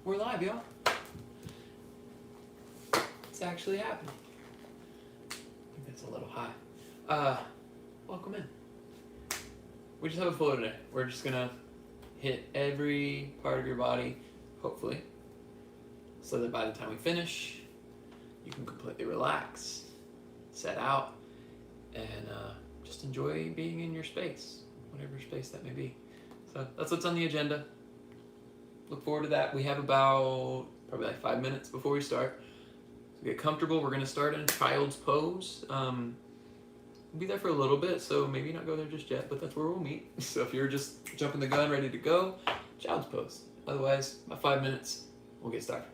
We're live, y'all. It's actually happening. I think that's a little high. Welcome in. We just have a flow today. We're just gonna hit every part of your body, hopefully, so that by the time we finish, you can completely relax, set out, and just enjoy being in your space, whatever space that may be. So that's what's on the agenda. Look forward to that. We have about probably like 5 minutes before we start. So get comfortable. We're going to start in child's pose. We'll be there for a little bit, so maybe not go there just yet, but that's where we'll meet. So if you're just jumping the gun, ready to go, child's pose. Otherwise, about 5 minutes, we'll get started.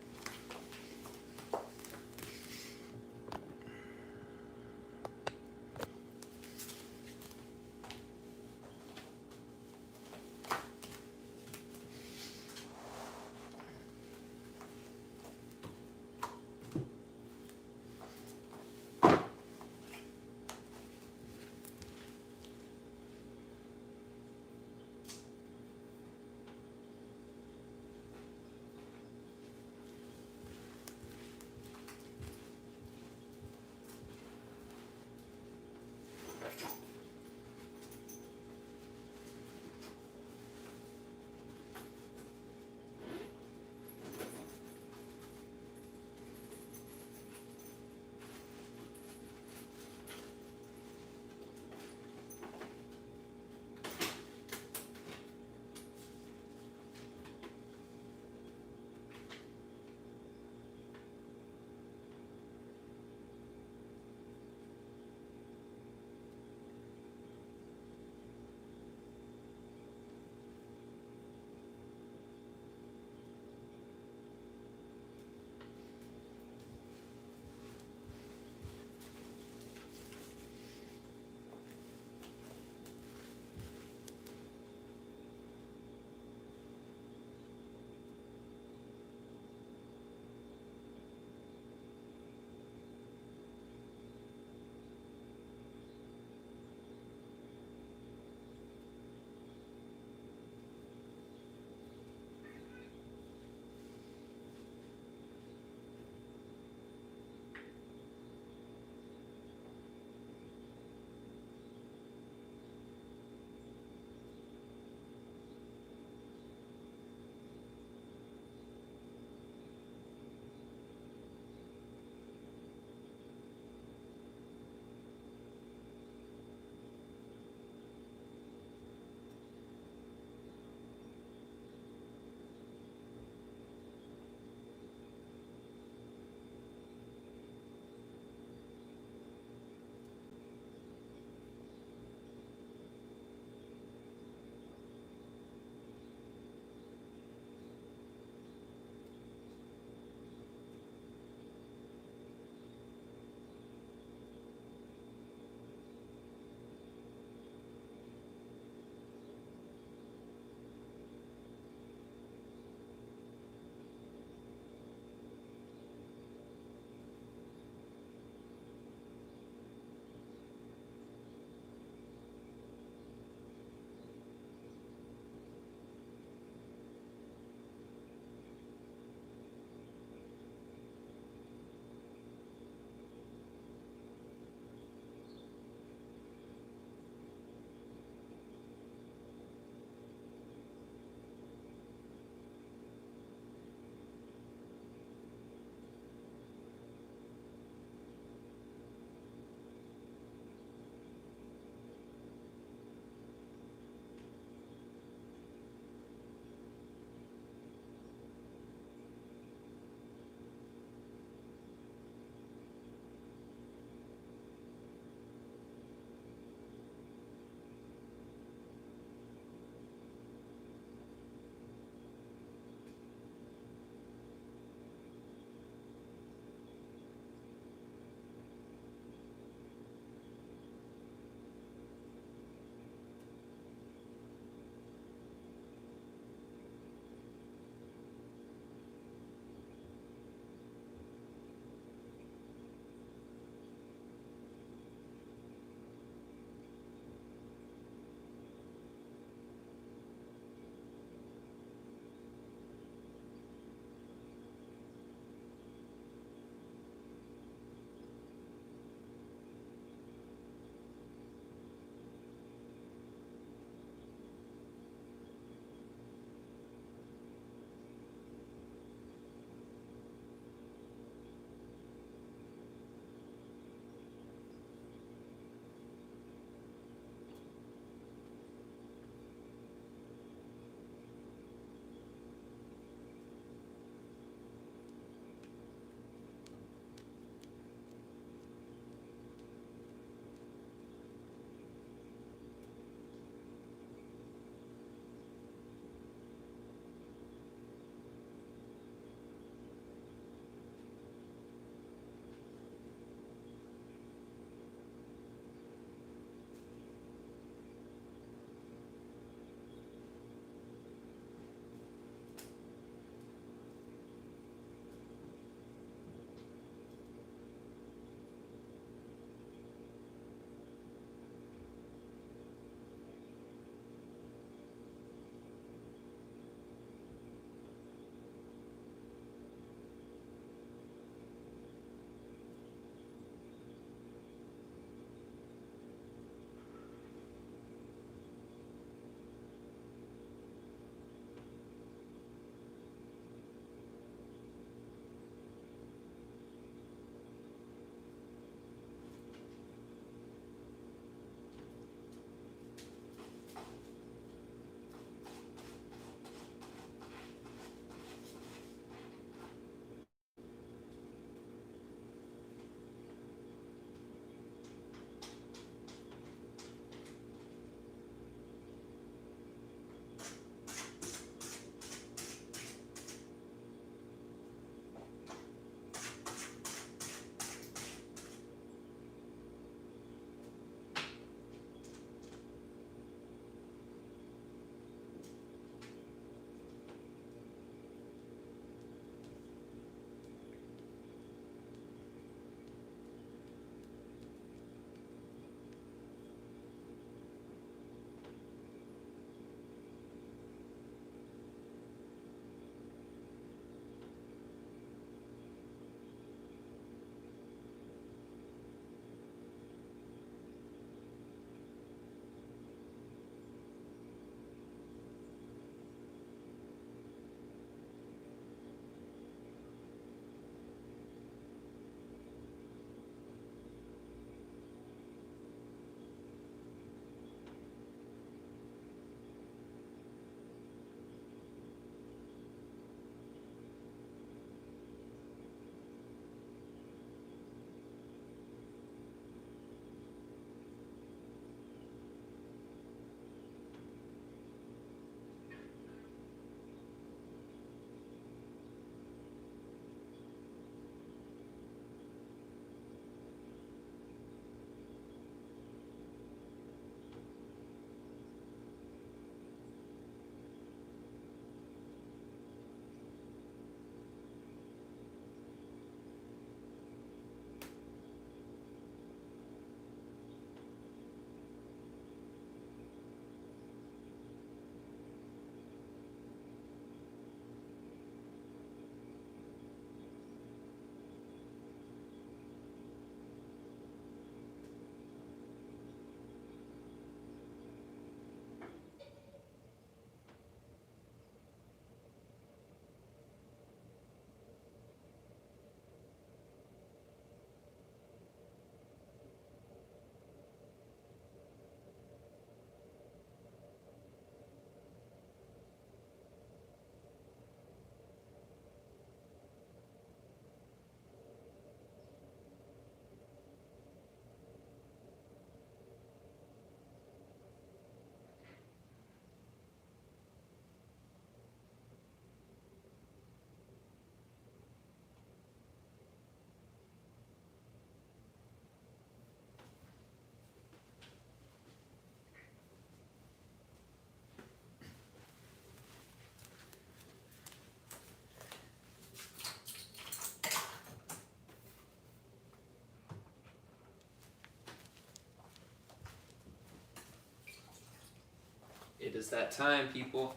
It is that time, people.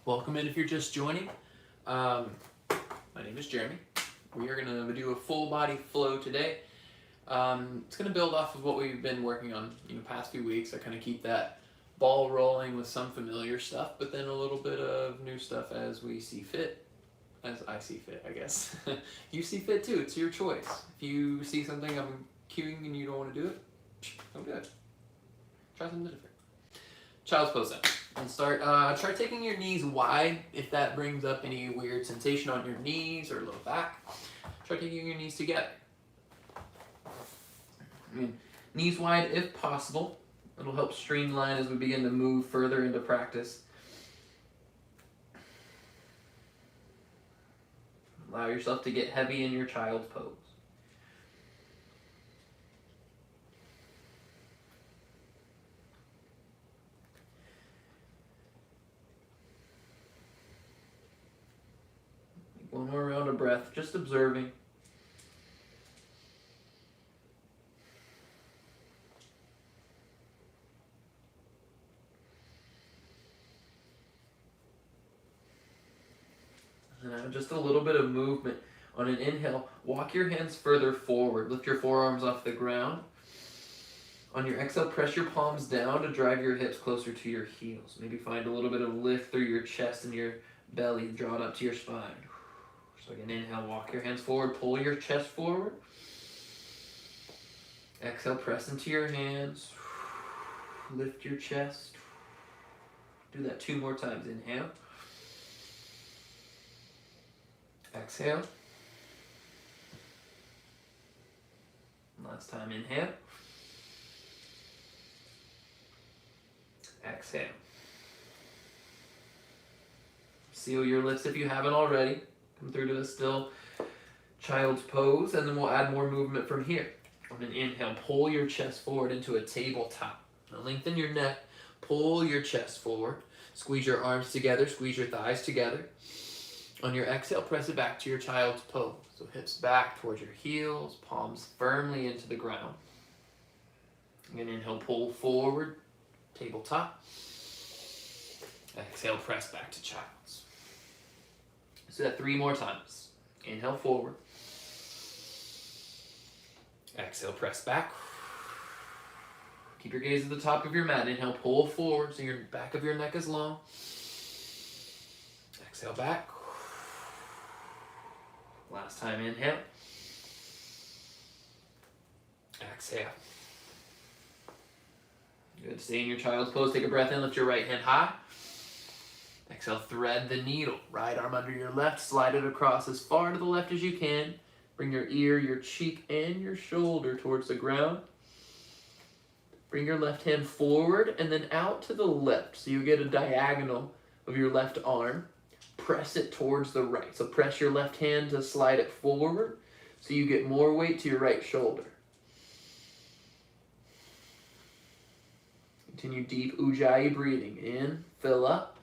Welcome in if you're just joining. My name is Jeremy. We are going to do a full body flow today. It's going to build off of what we've been working on past few weeks. I kind of keep that ball rolling with some familiar stuff, but then a little bit of new stuff as we see fit. As I see fit, I guess. You see fit too. It's your choice. If you see something I'm cueing and you don't want to do it, don't do it. Try something different. Child's pose then. And start, try taking your knees wide if that brings up any weird sensation on your knees or low back. Try taking your knees together. Knees wide if possible. It'll help streamline as we begin to move further into practice. Allow yourself to get heavy in your child's pose. One more round of breath, just observing. And now just a little bit of movement. On an inhale, walk your hands further forward. Lift your forearms off the ground. On your exhale, press your palms down to drive your hips closer to your heels. Maybe find a little bit of lift through your chest and your belly, draw it up to your spine. So again, inhale, walk your hands forward, pull your chest forward. Exhale, press into your hands. Lift your chest. Do that 2 more times. Inhale. Exhale. Last time, inhale. Exhale. Seal your lips if you haven't already. Come through to a still child's pose, and then we'll add more movement from here. On an inhale, pull your chest forward into a tabletop. Now lengthen your neck, pull your chest forward, squeeze your arms together, squeeze your thighs together. On your exhale, press it back to your child's pose. So hips back towards your heels, palms firmly into the ground. Again, inhale, pull forward, tabletop. Exhale, press back to child's. So that 3 more times. Inhale, forward. Exhale, press back. Keep your gaze at the top of your mat. Inhale, pull forward so your back of your neck is long. Exhale, back. Last time, inhale. Exhale. Good. Stay in your child's pose. Take a breath in. Lift your right hand high. Exhale, thread the needle. Right arm under your left. Slide it across as far to the left as you can. Bring your ear, your cheek, and your shoulder towards the ground. Bring your left hand forward and then out to the left. So you get a diagonal of your left arm. Press it towards the right. So press your left hand to slide it forward so you get more weight to your right shoulder. Continue deep Ujjayi breathing. In, fill up,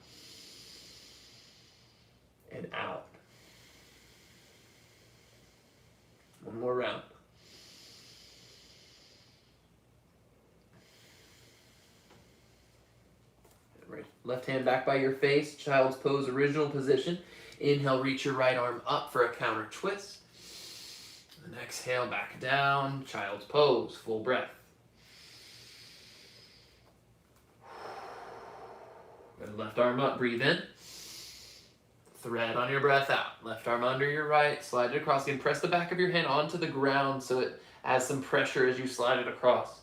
and out. One more round. Right. Left hand back by your face, child's pose, original position. Inhale, reach your right arm up for a counter twist. And then exhale, back down, child's pose, full breath. Good. Left arm up, breathe in. Thread on your breath out. Left arm under your right, slide it across. Again, press the back of your hand onto the ground so it adds some pressure as you slide it across.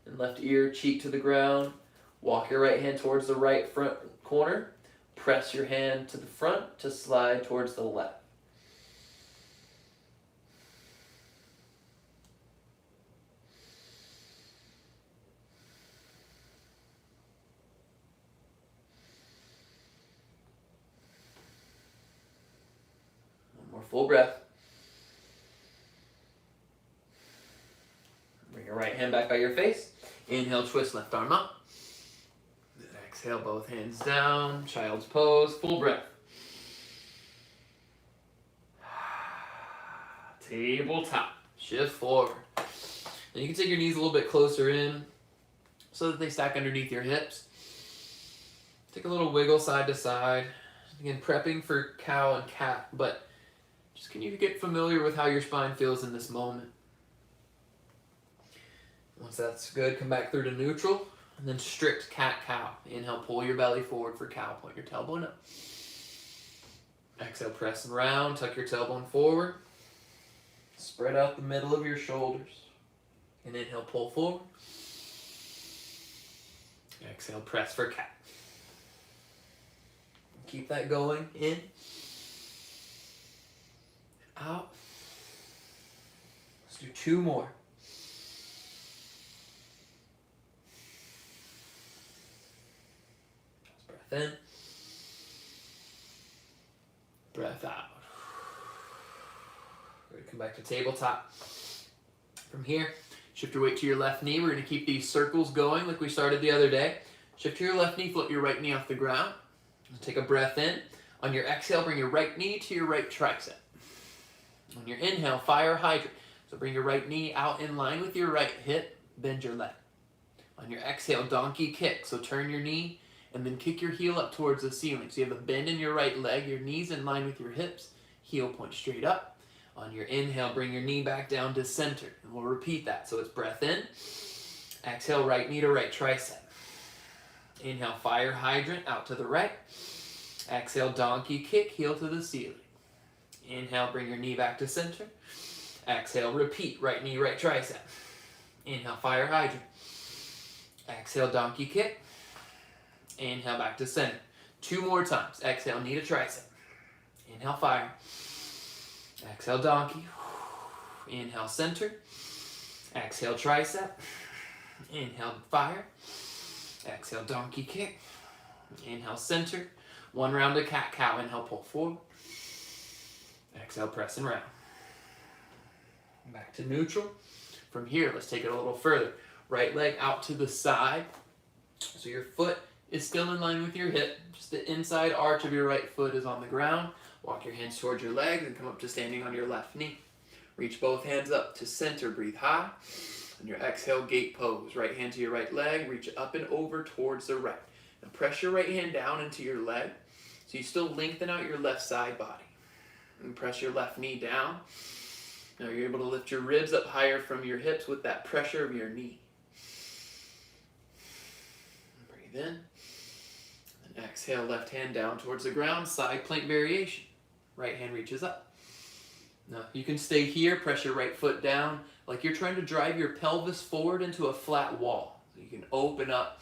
And left ear, cheek to the ground. Walk your right hand towards the right front corner. Press your hand to the front to slide towards the left. One more full breath. Bring your right hand back by your face. Inhale, twist left arm up. Exhale, both hands down, child's pose, full breath. Tabletop, shift forward. And you can take your knees a little bit closer in so that they stack underneath your hips. Take a little wiggle side to side. Again, prepping for cow and cat, but just can you get familiar with how your spine feels in this moment? Once that's good, come back through to neutral, and then strict cat-cow. Inhale, pull your belly forward for cow, point your tailbone up. Exhale, press and round, tuck your tailbone forward. Spread out the middle of your shoulders. And inhale, pull forward. Exhale, press for cat. Keep that going, in, out. Let's do 2 more. Breath in. Breath out. We're going to come back to tabletop. From here, shift your weight to your left knee. We're going to keep these circles going like we started the other day. Shift to your left knee, float your right knee off the ground. Take a breath in. On your exhale, bring your right knee to your right tricep. On your inhale, fire hydrant. So bring your right knee out in line with your right hip, bend your left. On your exhale, donkey kick. So turn your knee and then kick your heel up towards the ceiling. So you have a bend in your right leg, your knees in line with your hips, heel point straight up. On your inhale, bring your knee back down to center. And we'll repeat that. So it's breath in. Exhale, right knee to right tricep. Inhale, fire hydrant out to the right. Exhale, donkey kick, heel to the ceiling. Inhale, bring your knee back to center. Exhale, repeat, right knee, right tricep. Inhale, fire hydrant. Exhale, donkey kick. Inhale, back to center. 2 more times. Exhale, knee to tricep. Inhale, fire. Exhale, donkey. Inhale, center. Exhale, tricep. Inhale, fire. Exhale, donkey kick. Inhale, center. 1 round of cat-cow. Inhale, pull forward. Exhale, press and round. Back to neutral. From here, let's take it a little further. Right leg out to the side. So your foot is still in line with your hip. Just the inside arch of your right foot is on the ground. Walk your hands towards your legs and come up to standing on your left knee. Reach both hands up to center. Breathe high. On your exhale, gate pose. Right hand to your right leg. Reach up and over towards the right. Now press your right hand down into your leg. So you still lengthen out your left side body. And press your left knee down. Now you're able to lift your ribs up higher from your hips with that pressure of your knee. Breathe in. And exhale, left hand down towards the ground. Side plank variation. Right hand reaches up. Now you can stay here. Press your right foot down like you're trying to drive your pelvis forward into a flat wall. So you can open up.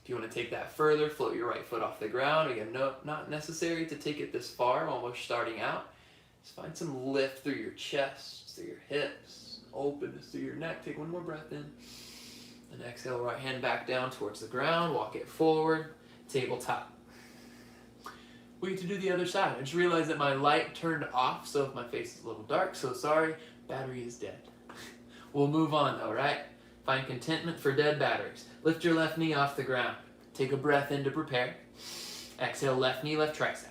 If you want to take that further, float your right foot off the ground. Again, no, not necessary to take it this far while we're starting out. Just find some lift through your chest, through your hips, openness through your neck. Take 1 more breath in. And exhale, right hand back down towards the ground. Walk it forward. Tabletop. We get to do the other side. I just realized that my light turned off, so if my face is a little dark, so sorry. Battery is dead. We'll move on though, right? Find contentment for dead batteries. Lift your left knee off the ground. Take a breath in to prepare. Exhale, left knee, left tricep.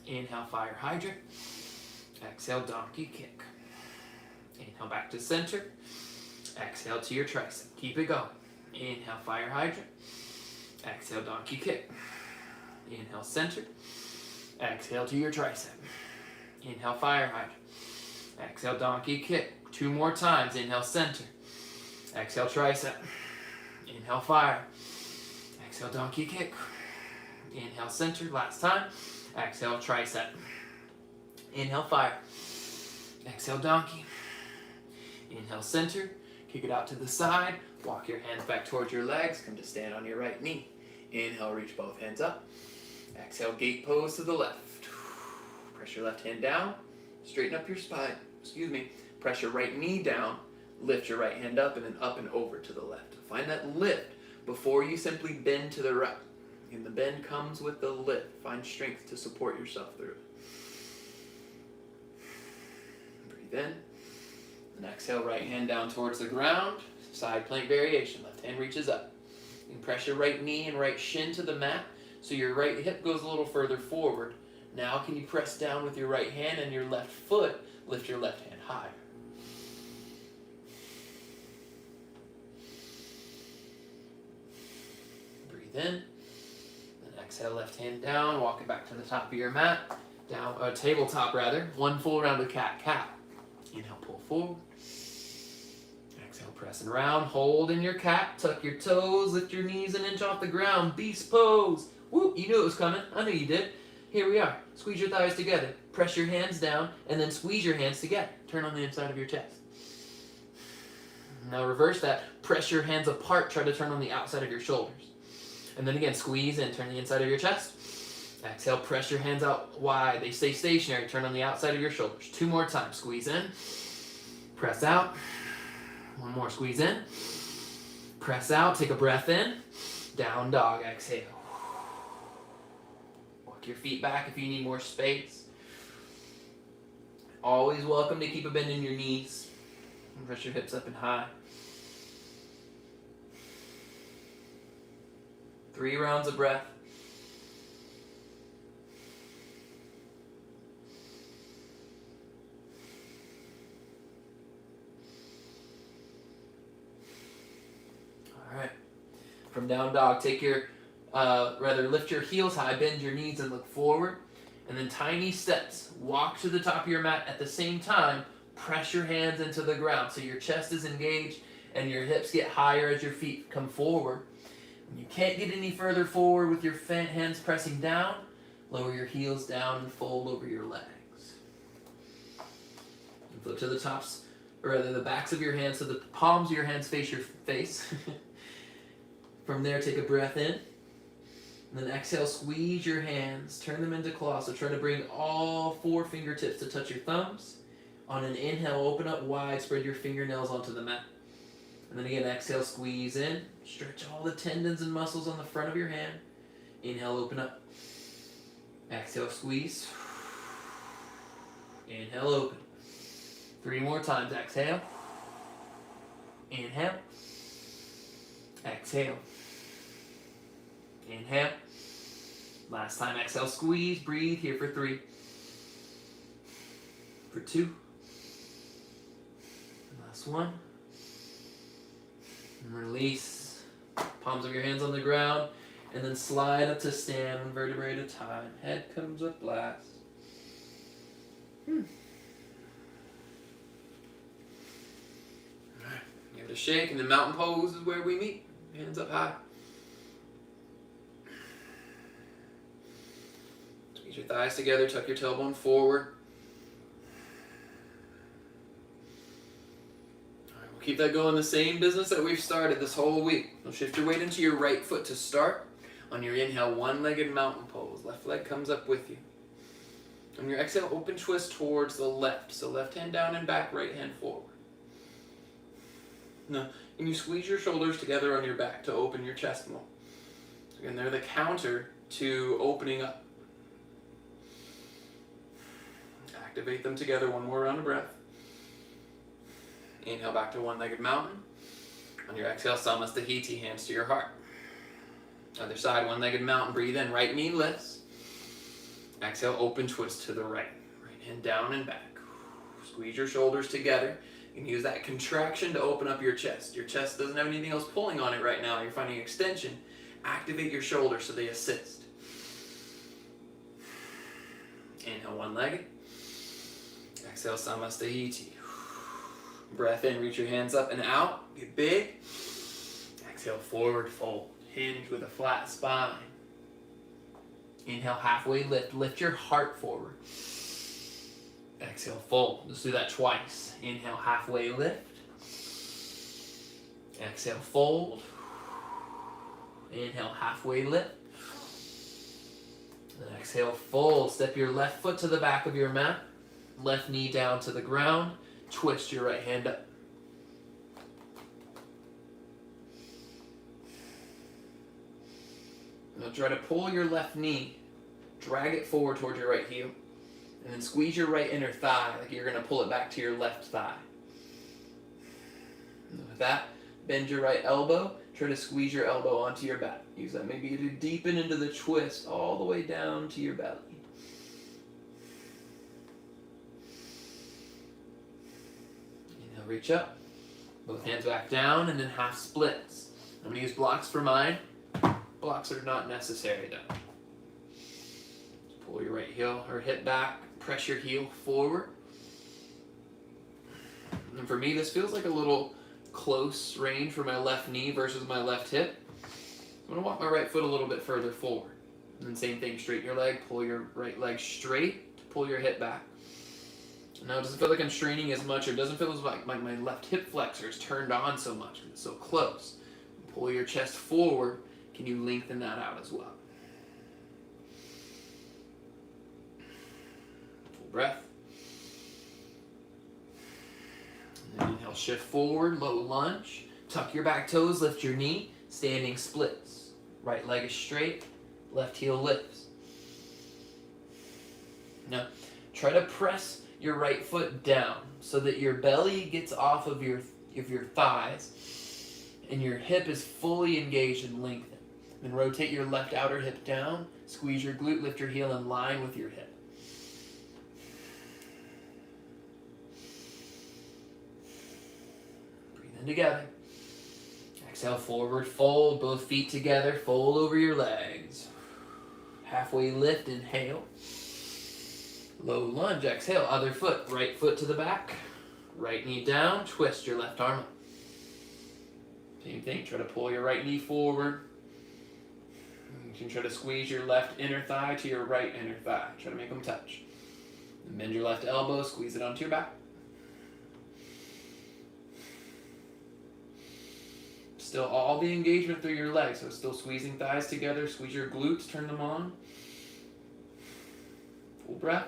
Inhale, fire hydrant. Exhale, donkey kick. Inhale, back to center. Exhale to your tricep. Keep it going. Inhale, fire hydrant. Exhale, donkey kick. Inhale, center. Exhale to your tricep. Inhale, fire hydrant. Exhale, donkey kick. 2 more times. Inhale, center. Exhale, tricep. Inhale, fire. Exhale, donkey kick. Inhale, center. Last time. Exhale, tricep. Inhale, fire. Exhale, donkey. Inhale, center. Kick it out to the side. Walk your hands back towards your legs. Come to stand on your right knee. Inhale, reach both hands up. Exhale, gate pose to the left. Press your left hand down. Straighten up your spine. Press your right knee down. Lift your right hand up and then up and over to the left. Find that lift before you simply bend to the right. And the bend comes with the lift. Find strength to support yourself through it. Breathe in. And exhale, right hand down towards the ground. Side plank variation. Left hand reaches up. You can press your right knee and right shin to the mat so your right hip goes a little further forward. Now can you press down with your right hand and your left foot, lift your left hand higher. Breathe in Exhale, left hand down, walk it back to the top of your mat. Down, tabletop rather. One full round of cat-cow. Inhale, pull forward. Exhale, press and round. Hold in your cat. Tuck your toes. Lift your knees an inch off the ground. Beast pose. Whoop, you knew it was coming. I knew you did. Here we are. Squeeze your thighs together. Press your hands down, and then squeeze your hands together. Turn on the inside of your chest. Now reverse that. Press your hands apart. Try to turn on the outside of your shoulders. And then again, squeeze and turn the inside of your chest. Exhale, press your hands out wide. They stay stationary. Turn on the outside of your shoulders. 2 more times. Squeeze in. Press out. 1 more. Squeeze in. Press out. Take a breath in. Down dog. Exhale. Walk your feet back if you need more space. Always welcome to keep a bend in your knees. And press your hips up and high. 3 rounds of breath. Alright. From down dog, take your, lift your heels high, bend your knees and look forward. And then tiny steps. Walk to the top of your mat at the same time. Press your hands into the ground so your chest is engaged and your hips get higher as your feet come forward. When you can't get any further forward with your hands pressing down, lower your heels down and fold over your legs. And flip to the tops, or rather the backs of your hands so the palms of your hands face your face. From there, take a breath in. And then exhale, squeeze your hands, turn them into claws. So try to bring all 4 fingertips to touch your thumbs. On an inhale, open up wide, spread your fingernails onto the mat. And then again, exhale, squeeze in. Stretch all the tendons and muscles on the front of your hand. Inhale, open up. Exhale, squeeze. Inhale, open. 3 more times. Exhale. Inhale. Exhale. Inhale. Last time, exhale, squeeze, breathe here for 3. For 2. Last 1. And release. Palms of your hands on the ground. And then slide up to stand 1 vertebrae at a time. Head comes up last. Alright. Give it a shake, and then mountain pose is where we meet. Hands up high. Squeeze your thighs together, tuck your tailbone forward. Alright, we'll keep that going, the same business that we've started this whole week. You'll shift your weight into your right foot to start. On your inhale, 1-legged mountain pose. Left leg comes up with you. On your exhale, open twist towards the left. So left hand down and back, right hand forward. Now, and you squeeze your shoulders together on your back to open your chest more. Again, they're the counter to opening up. Activate them together. 1 more round of breath. Inhale back to 1-legged mountain. On your exhale, Samastahiti, hands to your heart. Other side, 1-legged mountain. Breathe in, right knee lifts. Exhale, open twist to the right. Right hand down and back. Squeeze your shoulders together. You can use that contraction to open up your chest. Your chest doesn't have anything else pulling on it right now. You're finding extension. Activate your shoulders so they assist. Inhale, 1-legged. Exhale, Samastahiti. Breath in, reach your hands up and out. Get big. Exhale, forward fold. Hinge with a flat spine. Inhale, halfway lift. Lift your heart forward. Exhale, fold. Let's do that twice. Inhale, halfway lift. Exhale, fold. Inhale, halfway lift. Then exhale, fold. Step your left foot to the back of your mat. Left knee down to the ground. Twist your right hand up. Now try to pull your left knee. Drag it forward towards your right heel. And then squeeze your right inner thigh like you're going to pull it back to your left thigh. And with that, bend your right elbow. Try to squeeze your elbow onto your back. Use that maybe to deepen into the twist all the way down to your belly. Inhale, reach up. Both hands back down and then half splits. I'm going to use blocks for mine. Blocks are not necessary though. Pull your right heel or hip back, press your heel forward. And for me, this feels like a little close range for my left knee versus my left hip. I'm gonna walk my right foot a little bit further forward. And then same thing, straighten your leg, pull your right leg straight, pull your hip back. Now it doesn't feel like I'm straining as much, or it doesn't feel as like my left hip flexor is turned on so much because it's so close. Pull your chest forward. Can you lengthen that out as well? Full breath. And then inhale, shift forward, low lunge. Tuck your back toes, lift your knee, standing splits. Right leg is straight, left heel lifts. Now, try to press your right foot down so that your belly gets off of your thighs and your hip is fully engaged and lengthened. Then rotate your left outer hip down, squeeze your glute, lift your heel in line with your hip. Breathe in together. Exhale, forward fold, both feet together, fold over your legs. Halfway lift, inhale. Low lunge, exhale, other foot, right foot to the back, right knee down, twist your left arm up. Same thing, try to pull your right knee forward. You can try to squeeze your left inner thigh to your right inner thigh. Try to make them touch. And bend your left elbow, squeeze it onto your back. Still all the engagement through your legs, so still squeezing thighs together, squeeze your glutes, turn them on. Full breath.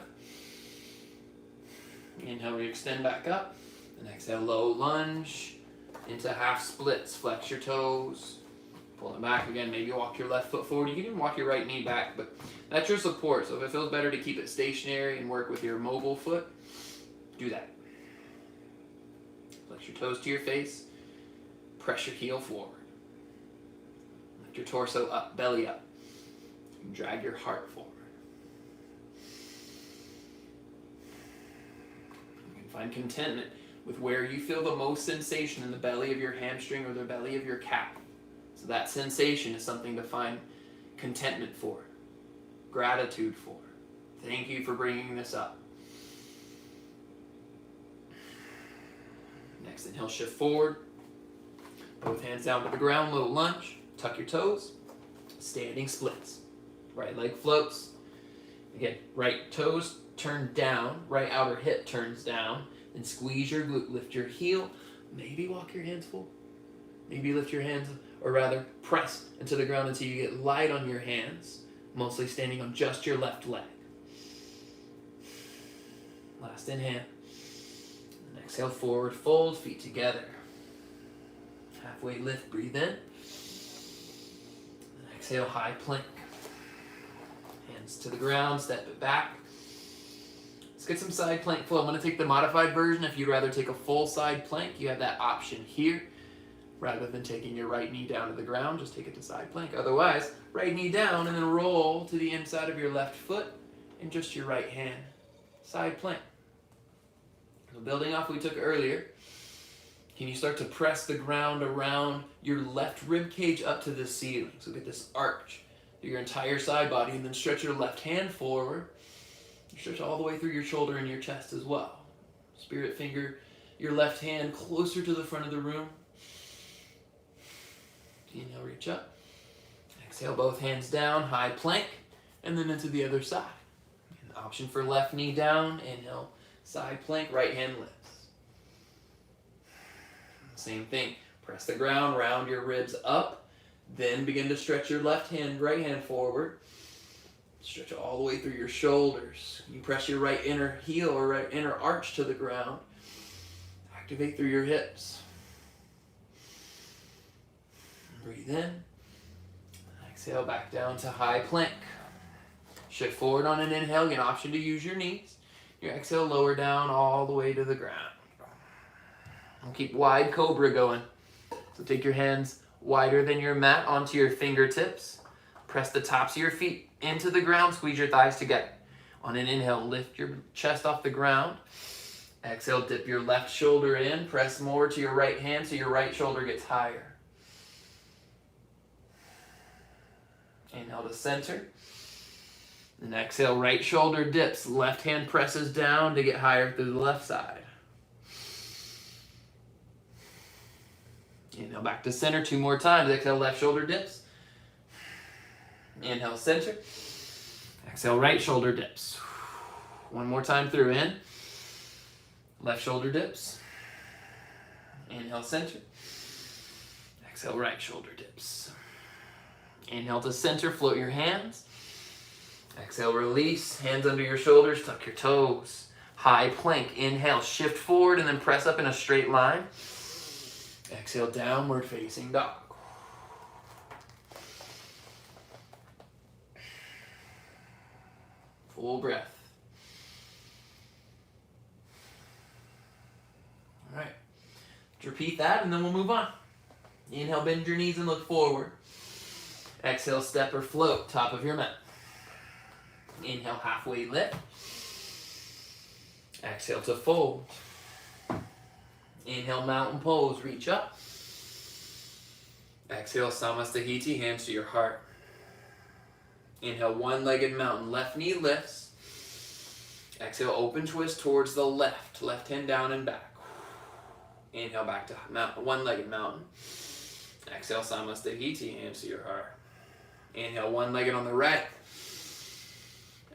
Inhale, we extend back up. And exhale, low lunge into half splits. Flex your toes. Pull it back again. Maybe walk your left foot forward. You can even walk your right knee back, but that's your support. So if it feels better to keep it stationary and work with your mobile foot, do that. Flex your toes to your face. Press your heel forward. Lift your torso up, belly up. Drag your heart forward. Find contentment with where you feel the most sensation in the belly of your hamstring or the belly of your calf. So that sensation is something to find contentment for, gratitude for. Thank you for bringing this up. Next, inhale, shift forward. Both hands down to the ground, low lunge. Tuck your toes. Standing splits. Right leg floats. Again, right toes turn down, right outer hip turns down, then squeeze your glute, lift your heel, maybe walk your hands forward, maybe lift your hands, or rather press into the ground until you get light on your hands, mostly standing on just your left leg. Last inhale, and exhale, forward fold, feet together. Halfway lift, breathe in, and exhale, high plank. Hands to the ground, step it back. Let's get some side plank flow. I'm going to take the modified version. If you'd rather take a full side plank, you have that option here. Rather than taking your right knee down to the ground, just take it to side plank. Otherwise, right knee down and then roll to the inside of your left foot and just your right hand. Side plank. So building off what we took earlier, can you start to press the ground around your left rib cage up to the ceiling? So get this arch through your entire side body, and then stretch your left hand forward. Stretch all the way through your shoulder and your chest as well. Spirit finger your left hand closer to the front of the room. Inhale, reach up. Exhale, both hands down, high plank, and then into the other side. And option for left knee down. Inhale, side plank, right hand lifts. Same thing. Press the ground, round your ribs up. Then begin to stretch your left hand, right hand forward. Stretch all the way through your shoulders. You press your right inner heel or right inner arch to the ground. Activate through your hips. Breathe in. Exhale back down to high plank. Shift forward on an inhale. You have an option to use your knees. Your exhale, lower down all the way to the ground. And keep wide cobra going. So take your hands wider than your mat onto your fingertips. Press the tops of your feet into the ground. Squeeze your thighs together. On an inhale, lift your chest off the ground. Exhale, dip your left shoulder in. Press more to your right hand so your right shoulder gets higher. Inhale to center. And exhale, right shoulder dips. Left hand presses down to get higher through the left side. Inhale back to center 2 more times. Exhale, left shoulder dips. Inhale, center. Exhale, right shoulder dips. 1 more time through. In. Left shoulder dips. Inhale, center. Exhale, right shoulder dips. Inhale to center, float your hands. Exhale, release, hands under your shoulders, tuck your toes. High plank, inhale, shift forward and then press up in a straight line. Exhale, downward facing dog. Full breath. All right, let's repeat that and then we'll move on. Inhale, bend your knees and look forward. Exhale, step or float, top of your mat. Inhale, halfway lift. Exhale to fold. Inhale, mountain pose, reach up. Exhale, Samasthiti, hands to your heart. Inhale, one-legged mountain, left knee lifts. Exhale, open twist towards the left, left hand down and back. Inhale, back to one-legged mountain. Exhale, Samasthiti, hands to your heart. Inhale, one-legged on the right.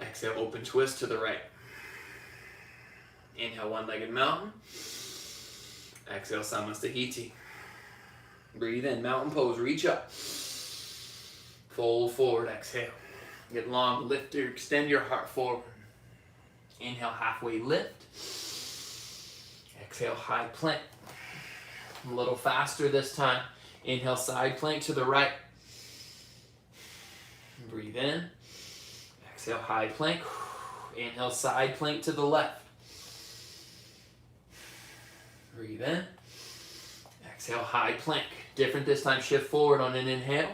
Exhale, open twist to the right. Inhale, one-legged mountain. Exhale, Samasthiti. Breathe in, mountain pose, reach up. Fold forward, exhale. Get long, lift or extend your heart forward. Inhale, halfway lift. Exhale, high plank. A little faster this time. Inhale, side plank to the right. Breathe in. Exhale, high plank. Inhale, side plank to the left. Breathe in. Exhale, high plank. Different this time, shift forward on an inhale.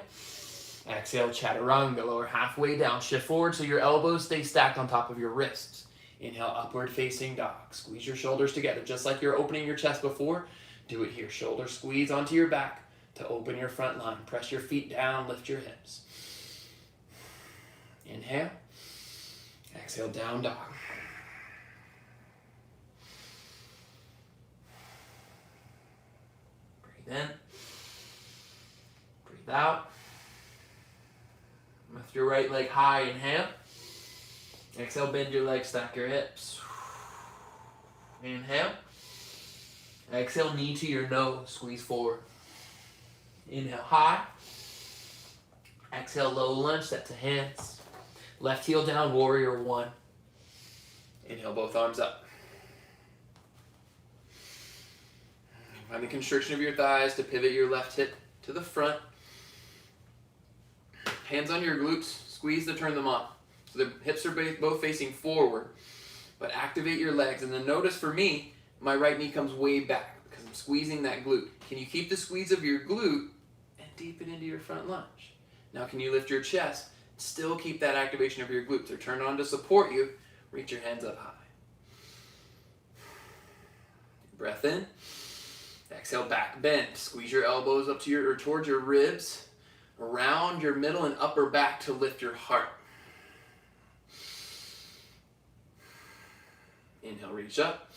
Exhale, chaturanga, lower halfway down. Shift forward so your elbows stay stacked on top of your wrists. Inhale, upward facing dog. Squeeze your shoulders together, just like you're opening your chest before. Do it here. Shoulder squeeze onto your back to open your front line. Press your feet down, lift your hips. Inhale. Exhale, down dog. Breathe in. Breathe out. Lift your right leg high, inhale. Exhale, bend your legs, stack your hips. Inhale. Exhale, knee to your nose, squeeze forward. Inhale, high. Exhale, low lunge, step to hands. Left heel down, warrior one. Inhale, both arms up. Find the constriction of your thighs to pivot your left hip to the front. Hands on your glutes, squeeze to turn them on. So the hips are both facing forward, but activate your legs. And then notice for me, my right knee comes way back because I'm squeezing that glute. Can you keep the squeeze of your glute and deepen into your front lunge? Now can you lift your chest? Still keep that activation of your glutes. They're turned on to support you. Reach your hands up high. Breath in. Exhale, back bend. Squeeze your elbows up to your or towards your ribs, around your middle and upper back to lift your heart. Inhale, reach up.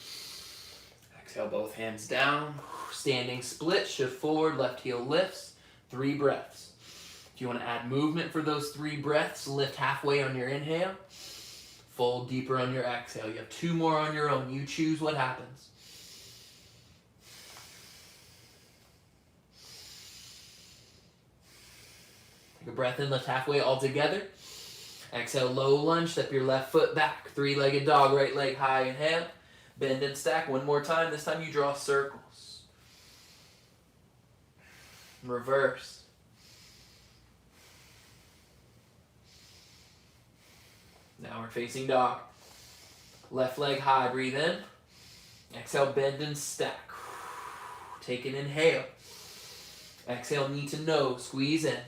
Exhale, both hands down. Standing split, shift forward, left heel lifts. 3 breaths. If you want to add movement for those 3 breaths, lift halfway on your inhale. Fold deeper on your exhale. You have 2 more on your own. You choose what happens. Take a breath in, lift halfway all together. Exhale, low lunge, step your left foot back. 3-legged dog, right leg high, inhale. Bend and stack 1 more time. This time you draw circles. Reverse. Now we're facing dog. Left leg high, breathe in. Exhale, bend and stack. Take an inhale. Exhale, knee to nose, squeeze in.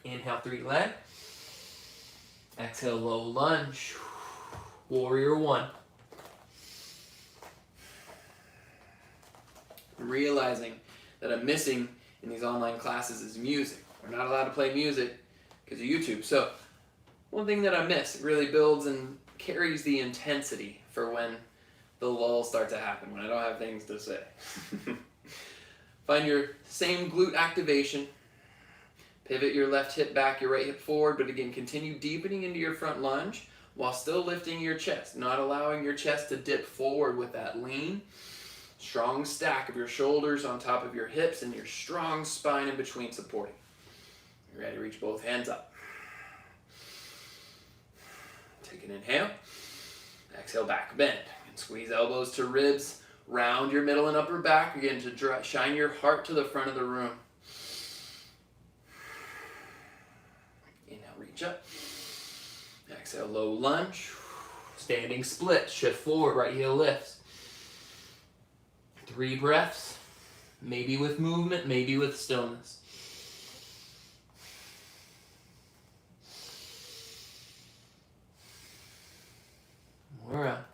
Inhale, 3 leg. Exhale, low lunge. Warrior one. I'm realizing that I'm missing in these online classes is music. We're not allowed to play music because of YouTube. So one thing that I miss. It really builds and carries the intensity for when the lulls start to happen, when I don't have things to say. Find your same glute activation. Pivot your left hip back, your right hip forward, but again, continue deepening into your front lunge while still lifting your chest, not allowing your chest to dip forward with that lean, strong stack of your shoulders on top of your hips and your strong spine in between supporting. You're ready to reach both hands up. Take an inhale. Exhale, back bend. And squeeze elbows to ribs. Round your middle and upper back again to shine your heart to the front of the room. Inhale, reach up. Exhale, low lunge. Standing split. Shift forward, right heel lifts. 3 breaths. Maybe with movement, maybe with stillness. More out.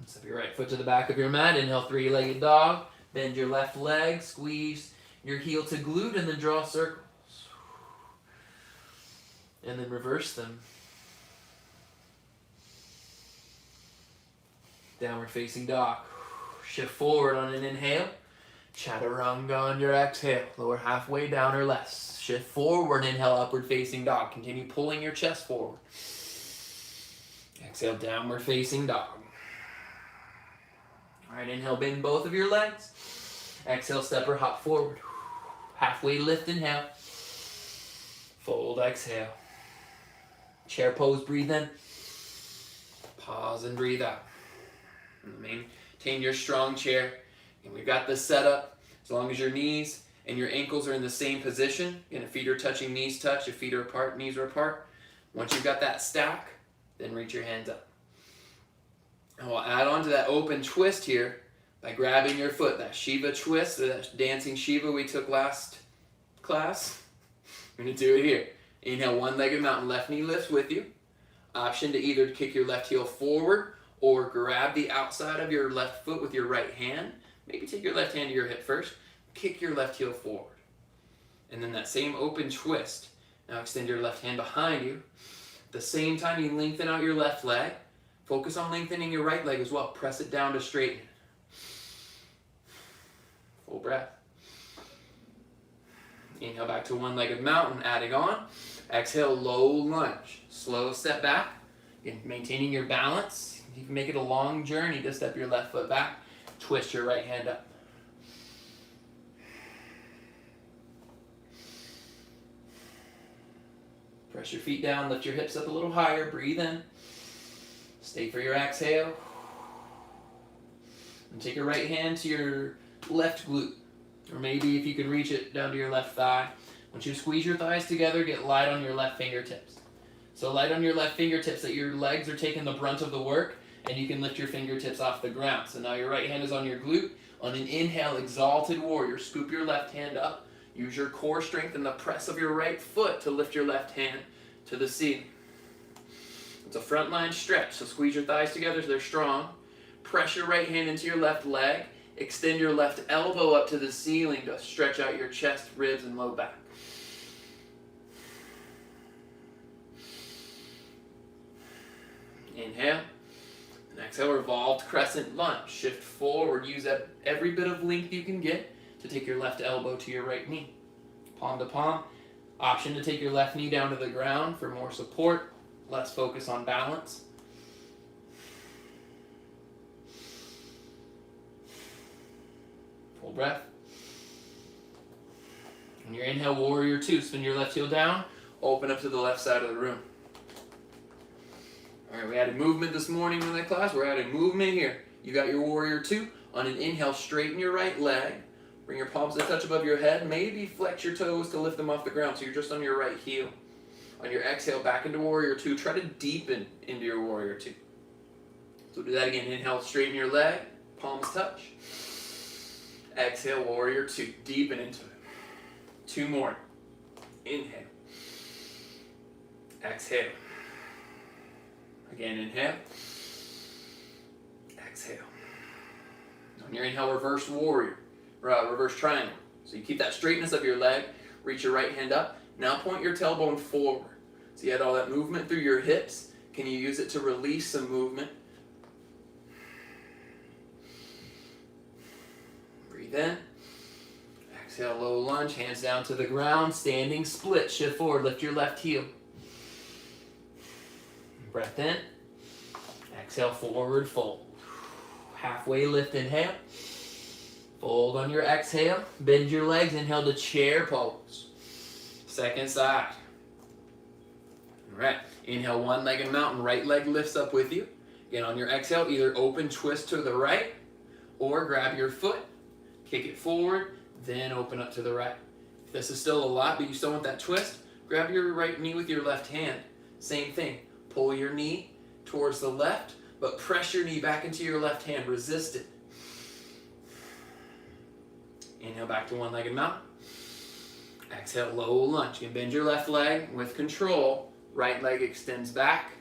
Step your right foot to the back of your mat. Inhale, 3-legged dog. Bend your left leg. Squeeze your heel to glute and then draw circles. And then reverse them. Downward facing dog. Shift forward on an inhale. Chaturanga on your exhale. Lower halfway down or less. Shift forward, inhale, upward facing dog. Continue pulling your chest forward. Exhale, downward facing dog. All right, inhale, bend both of your legs. Exhale, step or hop forward. Halfway lift, inhale. Fold, exhale. Chair pose, breathe in. Pause and breathe out. Maintain your strong chair. And we've got this set up. As long as your knees and your ankles are in the same position, and if feet are touching, knees touch. If feet are apart, knees are apart. Once you've got that stack, then reach your hands up. And we'll add on to that open twist here by grabbing your foot. That Shiva twist, that dancing Shiva we took last class. We're going to do it here. Inhale, 1-legged mountain, left knee lifts with you. Option to either kick your left heel forward or grab the outside of your left foot with your right hand. Maybe take your left hand to your hip first. Kick your left heel forward. And then that same open twist. Now extend your left hand behind you. At the same time, you lengthen out your left leg. Focus on lengthening your right leg as well. Press it down to straighten it. Full breath. Inhale back to 1-legged mountain, adding on. Exhale, low lunge. Slow step back. Again, maintaining your balance. You can make it a long journey to step your left foot back. Twist your right hand up. Press your feet down, lift your hips up a little higher, breathe in. Stay for your exhale. And take your right hand to your left glute. Or maybe if you could reach it down to your left thigh. Once you squeeze your thighs together, get light on your left fingertips. So light on your left fingertips that your legs are taking the brunt of the work and you can lift your fingertips off the ground. So now your right hand is on your glute. On an inhale, exalted warrior, scoop your left hand up. Use your core strength and the press of your right foot to lift your left hand to the ceiling. It's a frontline stretch, so squeeze your thighs together so they're strong. Press your right hand into your left leg. Extend your left elbow up to the ceiling to stretch out your chest, ribs, and low back. Inhale. And exhale, revolved crescent lunge. Shift forward. Use every bit of length you can get to take your left elbow to your right knee. Palm to palm. Option to take your left knee down to the ground for more support. Less focus on balance. Full breath. On your inhale, warrior 2. Spin your left heel down. Open up to the left side of the room. All right, we added movement this morning in that class. We're adding movement here. You got your warrior 2. On an inhale, straighten your right leg. Bring your palms a touch above your head. Maybe flex your toes to lift them off the ground so you're just on your right heel. On your exhale, back into warrior 2. Try to deepen into your warrior 2. So do that again. Inhale, straighten your leg. Palms touch. Exhale, warrior 2. Deepen into it. 2 more. Inhale. Exhale. Again, inhale. Exhale. On your inhale, reverse warrior. Reverse triangle. So you keep that straightness of your leg. Reach your right hand up. Now point your tailbone forward. So you had all that movement through your hips. Can you use it to release some movement? Breathe in. Exhale, low lunge, hands down to the ground, standing split, shift forward, lift your left heel. Breath in. Exhale, forward fold. Halfway lift, inhale. Fold on your exhale, bend your legs, inhale to chair pose. Second side. All right, inhale, one-legged mountain, right leg lifts up with you. Again, on your exhale, either open twist to the right, or grab your foot, kick it forward, then open up to the right. If this is still a lot, but you still want that twist, grab your right knee with your left hand. Same thing, pull your knee towards the left, but press your knee back into your left hand, resist it. Inhale back to one-legged mountain. Exhale, low lunge. You can bend your left leg with control. Right leg extends back.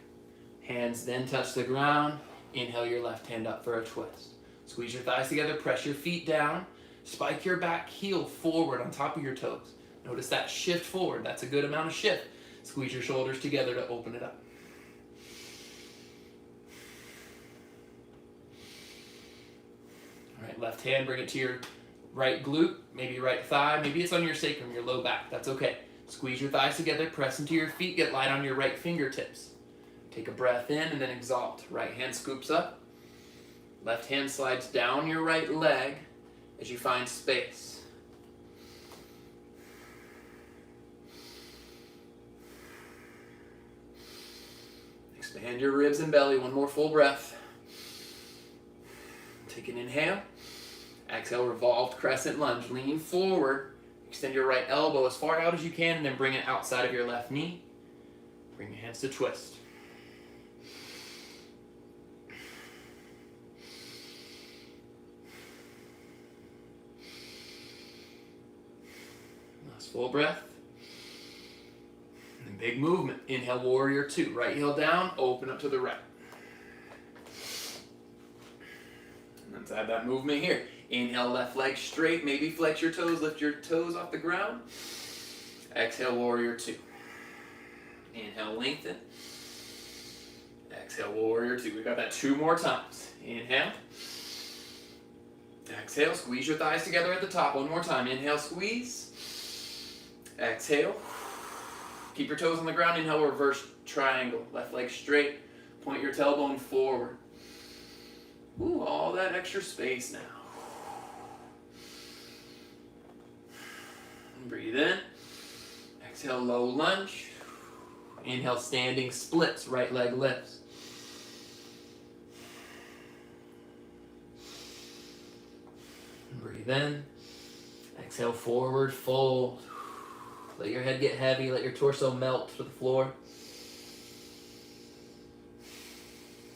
Hands then touch the ground. Inhale your left hand up for a twist. Squeeze your thighs together, press your feet down. Spike your back heel forward on top of your toes. Notice that shift forward. That's a good amount of shift. Squeeze your shoulders together to open it up. All right, left hand, bring it to your right glute, maybe right thigh, maybe it's on your sacrum, your low back. That's okay. Squeeze your thighs together, press into your feet, get light on your right fingertips. Take a breath in and then exalt. Right hand scoops up. Left hand slides down your right leg as you find space. Expand your ribs and belly. One more full breath. Take an inhale. Exhale, revolved crescent lunge. Lean forward. Extend your right elbow as far out as you can and then bring it outside of your left knee. Bring your hands to twist. Last full breath. And big movement. Inhale, warrior two. Right heel down, open up to the right. And let's add that movement here. Inhale, left leg straight, maybe flex your toes, lift your toes off the ground. Exhale, warrior two. Inhale, lengthen. Exhale, warrior two. We got that 2 more times. Inhale. Exhale, squeeze your thighs together at the top. 1 more time. Inhale, squeeze. Exhale. Keep your toes on the ground. Inhale, reverse triangle. Left leg straight. Point your tailbone forward. Ooh, all that extra space now. Breathe in. Exhale, low lunge. Inhale, standing splits. Right leg lifts. Breathe in. Exhale, forward fold. Let your head get heavy. Let your torso melt to the floor.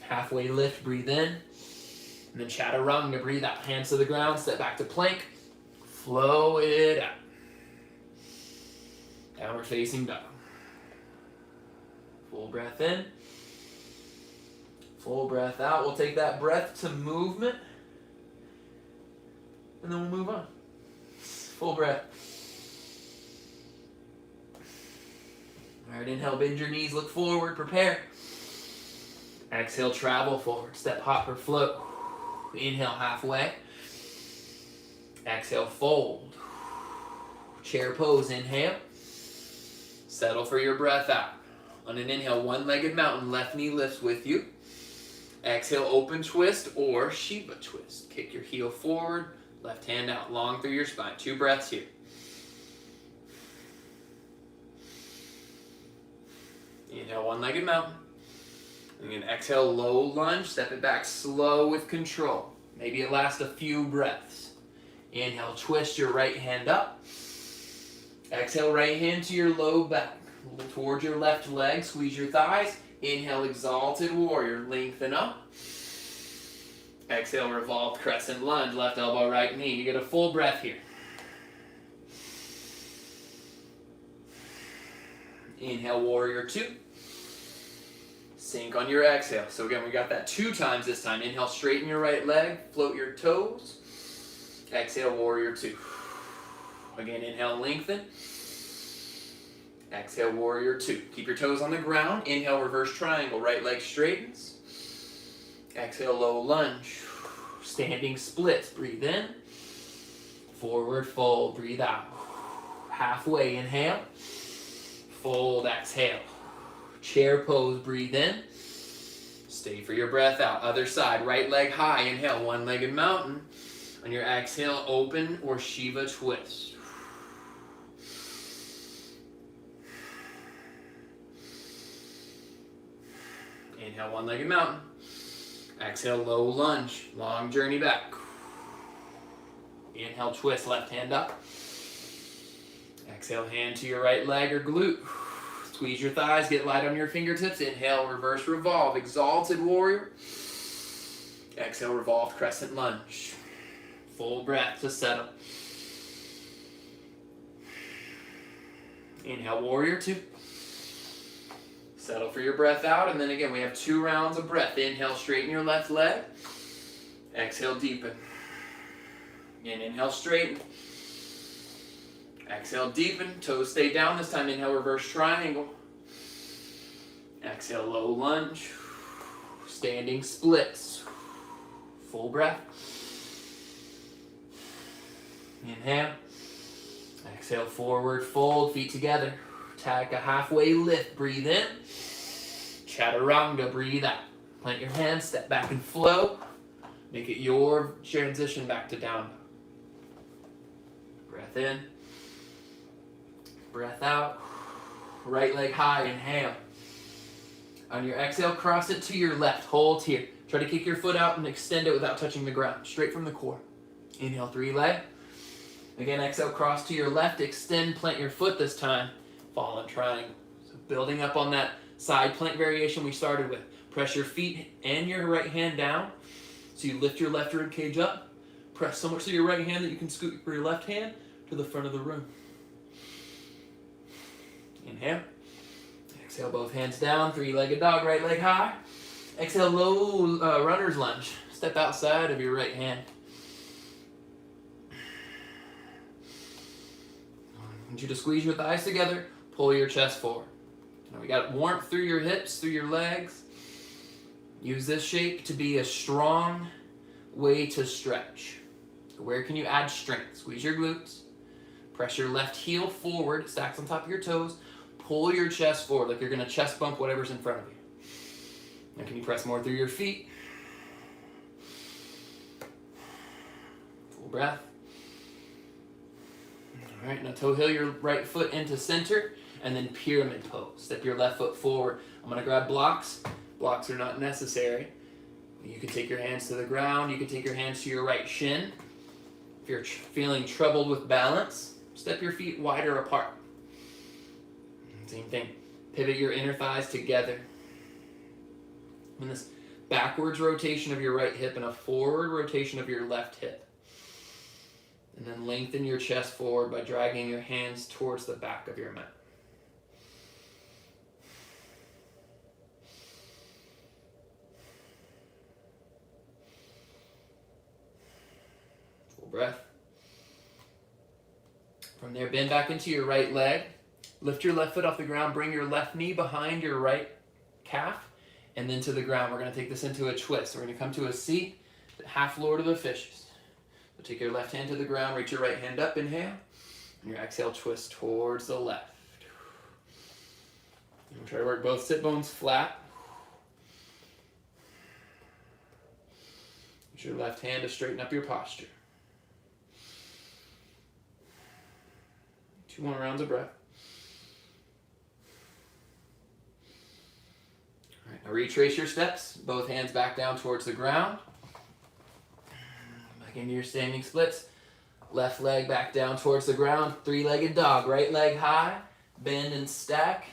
Halfway lift. Breathe in. And then chaturanga. Breathe out. Hands to the ground. Step back to plank. Flow it out. Downward facing dog. Full breath in. Full breath out. We'll take that breath to movement. And then we'll move on. Full breath. All right, inhale, bend your knees, look forward, prepare. Exhale, travel forward, step, hop, or float. Inhale, halfway. Exhale, fold. Chair pose, inhale. Settle for your breath out. On an inhale, one-legged mountain, left knee lifts with you. Exhale, open twist or Shiva twist. Kick your heel forward, left hand out, long through your spine. 2 breaths here. Inhale, one-legged mountain. Again, exhale, low lunge, step it back slow with control. Maybe it lasts a few breaths. Inhale, twist your right hand up. Exhale, right hand to your low back. Towards your left leg, squeeze your thighs. Inhale, exalted warrior, lengthen up. Exhale, revolved crescent lunge, left elbow, right knee. You get a full breath here. Inhale, warrior two. Sink on your exhale. So again, we got that 2 times this time. Inhale, straighten your right leg, float your toes. Exhale, warrior two. Again, inhale, lengthen. Exhale, warrior two. Keep your toes on the ground. Inhale, reverse triangle. Right leg straightens. Exhale, low lunge. Standing splits. Breathe in. Forward fold. Breathe out. Halfway, inhale. Fold, exhale. Chair pose, breathe in. Stay for your breath out. Other side, right leg high. Inhale, one-legged mountain. On your exhale, open or Shiva twist. Inhale, one-legged mountain. Exhale, low lunge. Long journey back. Inhale, twist, left hand up. Exhale, hand to your right leg or glute. Squeeze your thighs, get light on your fingertips. Inhale, reverse revolve. Exalted warrior. Exhale, revolved crescent lunge. Full breath to settle. Inhale, warrior two. Settle for your breath out, and then again, we have 2 rounds of breath. Inhale, straighten your left leg. Exhale, deepen. Again, inhale, straighten. Exhale, deepen. Toes stay down. This time, inhale, reverse triangle. Exhale, low lunge. Standing splits. Full breath. Inhale. Exhale, forward fold, feet together. Take a halfway lift, breathe in. Chaturanga, breathe out. Plant your hands, step back and flow. Make it your transition back to down dog. Breath in. Breath out. Right leg high, inhale. On your exhale, cross it to your left, hold here. Try to kick your foot out and extend it without touching the ground, straight from the core. Inhale, 3 leg. Again, exhale, cross to your left, extend, plant your foot this time. Fallen triangle. So building up on that side plank variation we started with. Press your feet and your right hand down. So you lift your left rib cage up. Press so much to your right hand that you can scoot your left hand to the front of the room. Inhale. Exhale, both hands down. 3-legged dog, right leg high. Exhale, low runner's lunge. Step outside of your right hand. I want you to squeeze your thighs together. Pull your chest forward. Now we got warmth through your hips, through your legs. Use this shape to be a strong way to stretch. So where can you add strength? Squeeze your glutes. Press your left heel forward, stacks on top of your toes. Pull your chest forward like you're going to chest bump whatever's in front of you. Now can you press more through your feet? Full breath. All right, now toe heel your right foot into center and then pyramid pose. Step your left foot forward. I'm going to grab blocks. Blocks are not necessary. You can take your hands to the ground. You can take your hands to your right shin. If you're feeling troubled with balance, step your feet wider apart. Same thing. Pivot your inner thighs together. And this backwards rotation of your right hip and a forward rotation of your left hip. And then lengthen your chest forward by dragging your hands towards the back of your mat. Full breath. From there, bend back into your right leg. Lift your left foot off the ground. Bring your left knee behind your right calf and then to the ground. We're going to take this into a twist. We're going to come to a seat, half Lord of the Fishes. So take your left hand to the ground, reach your right hand up, inhale, and your exhale, twist towards the left. And we'll try to work both sit bones flat. Use your left hand to straighten up your posture. 2 more rounds of breath. All right, now retrace your steps, both hands back down towards the ground. Back into your standing splits. Left leg back down towards the ground. 3-legged dog, right leg high, bend and stack.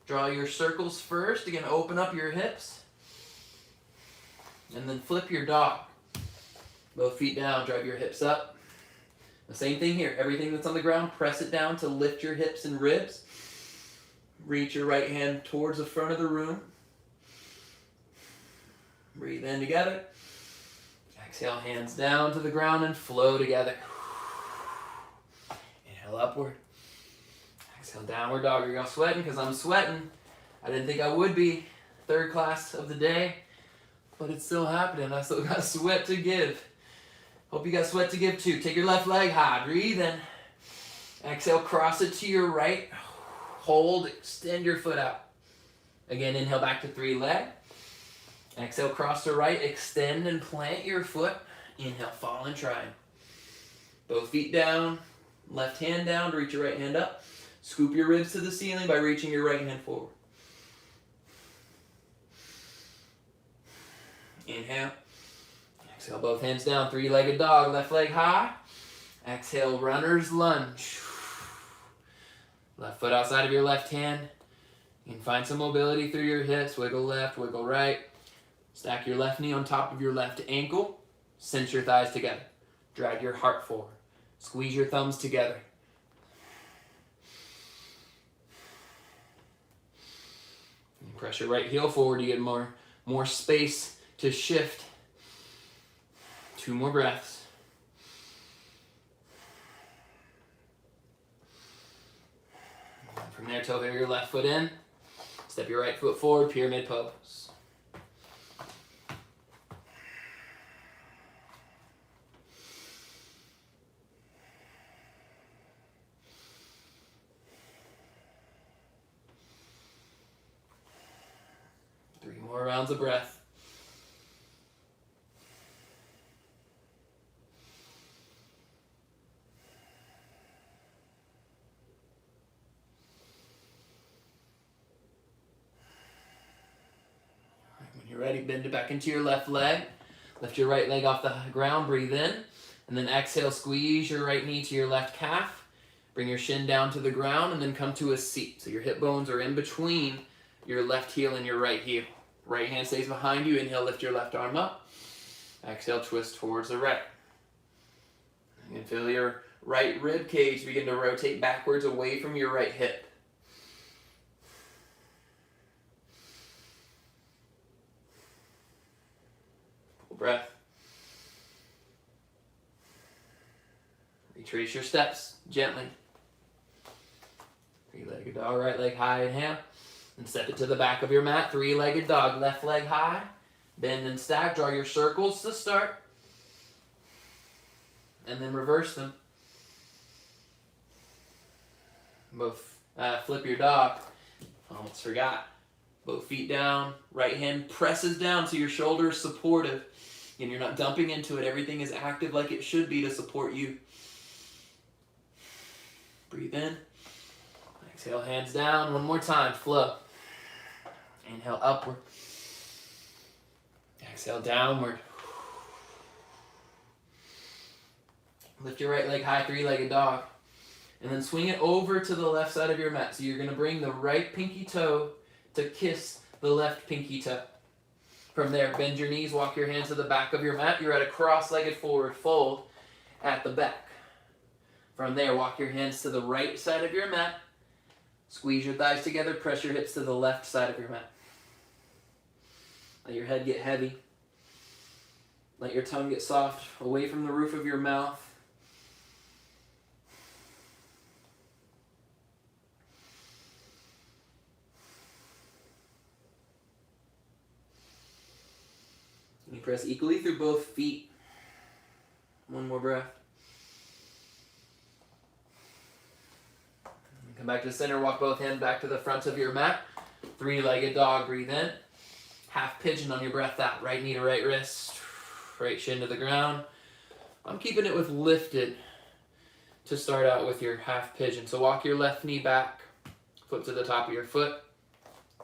Draw your circles first. Again, open up your hips. And then flip your dog. Both feet down, drive your hips up. The same thing here. Everything that's on the ground, press it down to lift your hips and ribs. Reach your right hand towards the front of the room. Breathe in together. Exhale, hands down to the ground and flow together. Inhale upward. Exhale, downward dog. Are y'all sweating? Because I'm sweating. I didn't think I would be. Third class of the day, but it's still happening. I still got sweat to give. Hope you got sweat to give too. Take your left leg high. Breathe in. Exhale, cross it to your right. Hold, extend your foot out. Again, inhale back to 3 leg. Exhale, cross to right, extend and plant your foot. Inhale, fallen triangle. Both feet down, left hand down to reach your right hand up. Scoop your ribs to the ceiling by reaching your right hand forward. Inhale. Exhale, both hands down, 3-legged dog, left leg high. Exhale, runner's lunge. Left foot outside of your left hand. You can find some mobility through your hips. Wiggle left, wiggle right. Stack your left knee on top of your left ankle. Cinch your thighs together. Drag your heart forward. Squeeze your thumbs together. And press your right heel forward to get more space to shift. 2 more breaths. And from there, toe your left foot in. Step your right foot forward, pyramid pose. Three more rounds of breath. Ready, bend it back into your left leg. Lift your right leg off the ground, breathe in. And then exhale, squeeze your right knee to your left calf. Bring your shin down to the ground and then come to a seat. So your hip bones are in between your left heel and your right heel. Right hand stays behind you. Inhale, lift your left arm up. Exhale, twist towards the right. You can feel your right rib cage begin to rotate backwards away from your right hip. Breath. Retrace your steps gently. 3-legged dog, right leg high, inhale. And step it to the back of your mat. 3-legged dog, left leg high. Bend and stack. Draw your circles to start. And then reverse them. Both flip your dog. Almost forgot. Both feet down. Right hand presses down so your shoulder is supportive. And you're not dumping into it. Everything is active like it should be to support you. Breathe in. Exhale, hands down. One more time. Flow. Inhale, upward. Exhale, downward. Lift your right leg high, 3-legged dog. And then swing it over to the left side of your mat. So you're going to bring the right pinky toe to kiss the left pinky toe. From there, bend your knees, walk your hands to the back of your mat. You're at a cross-legged forward fold at the back. From there, walk your hands to the right side of your mat. Squeeze your thighs together, press your hips to the left side of your mat. Let your head get heavy. Let your tongue get soft, away from the roof of your mouth. You press equally through both feet. One more breath. Come back to the center, walk both hands back to the front of your mat. 3-legged dog, breathe in. Half pigeon on your breath out. Right knee to right wrist, right shin to the ground. I'm keeping it with lifted to start out with your half pigeon. So walk your left knee back, flip to the top of your foot.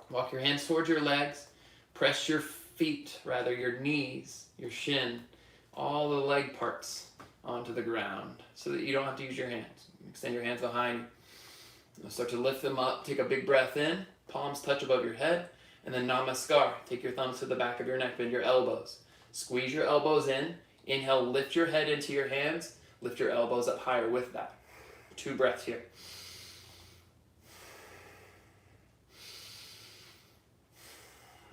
Walk your hands towards your legs. Press your feet, rather your knees, your shin, all the leg parts onto the ground so that you don't have to use your hands. Extend your hands behind you. You'll start to lift them up. Take a big breath in. Palms touch above your head. And then Namaskar. Take your thumbs to the back of your neck. Bend your elbows. Squeeze your elbows in. Inhale, lift your head into your hands. Lift your elbows up higher with that. 2 breaths here.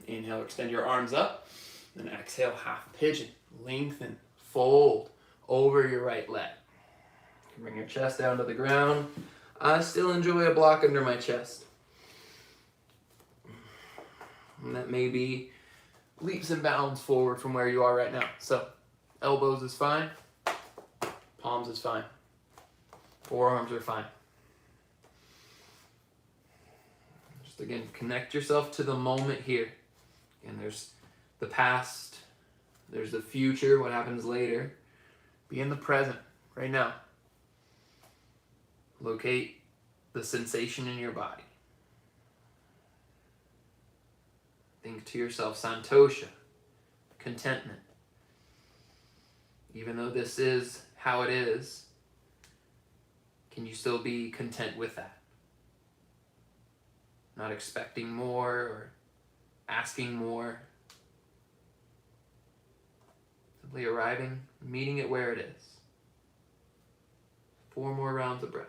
Inhale, extend your arms up. Then exhale, half pigeon. Lengthen, fold over your right leg. Bring your chest down to the ground. I still enjoy a block under my chest. And that may be leaps and bounds forward from where you are right now. So elbows is fine. Palms is fine. Forearms are fine. Just again, connect yourself to the moment here. And there's the past, there's the future, what happens later. Be in the present, right now. Locate the sensation in your body. Think to yourself, santosha, contentment. Even though this is how it is, can you still be content with that? Not expecting more or asking more. Simply arriving, meeting it where it is. 4 more rounds of breath.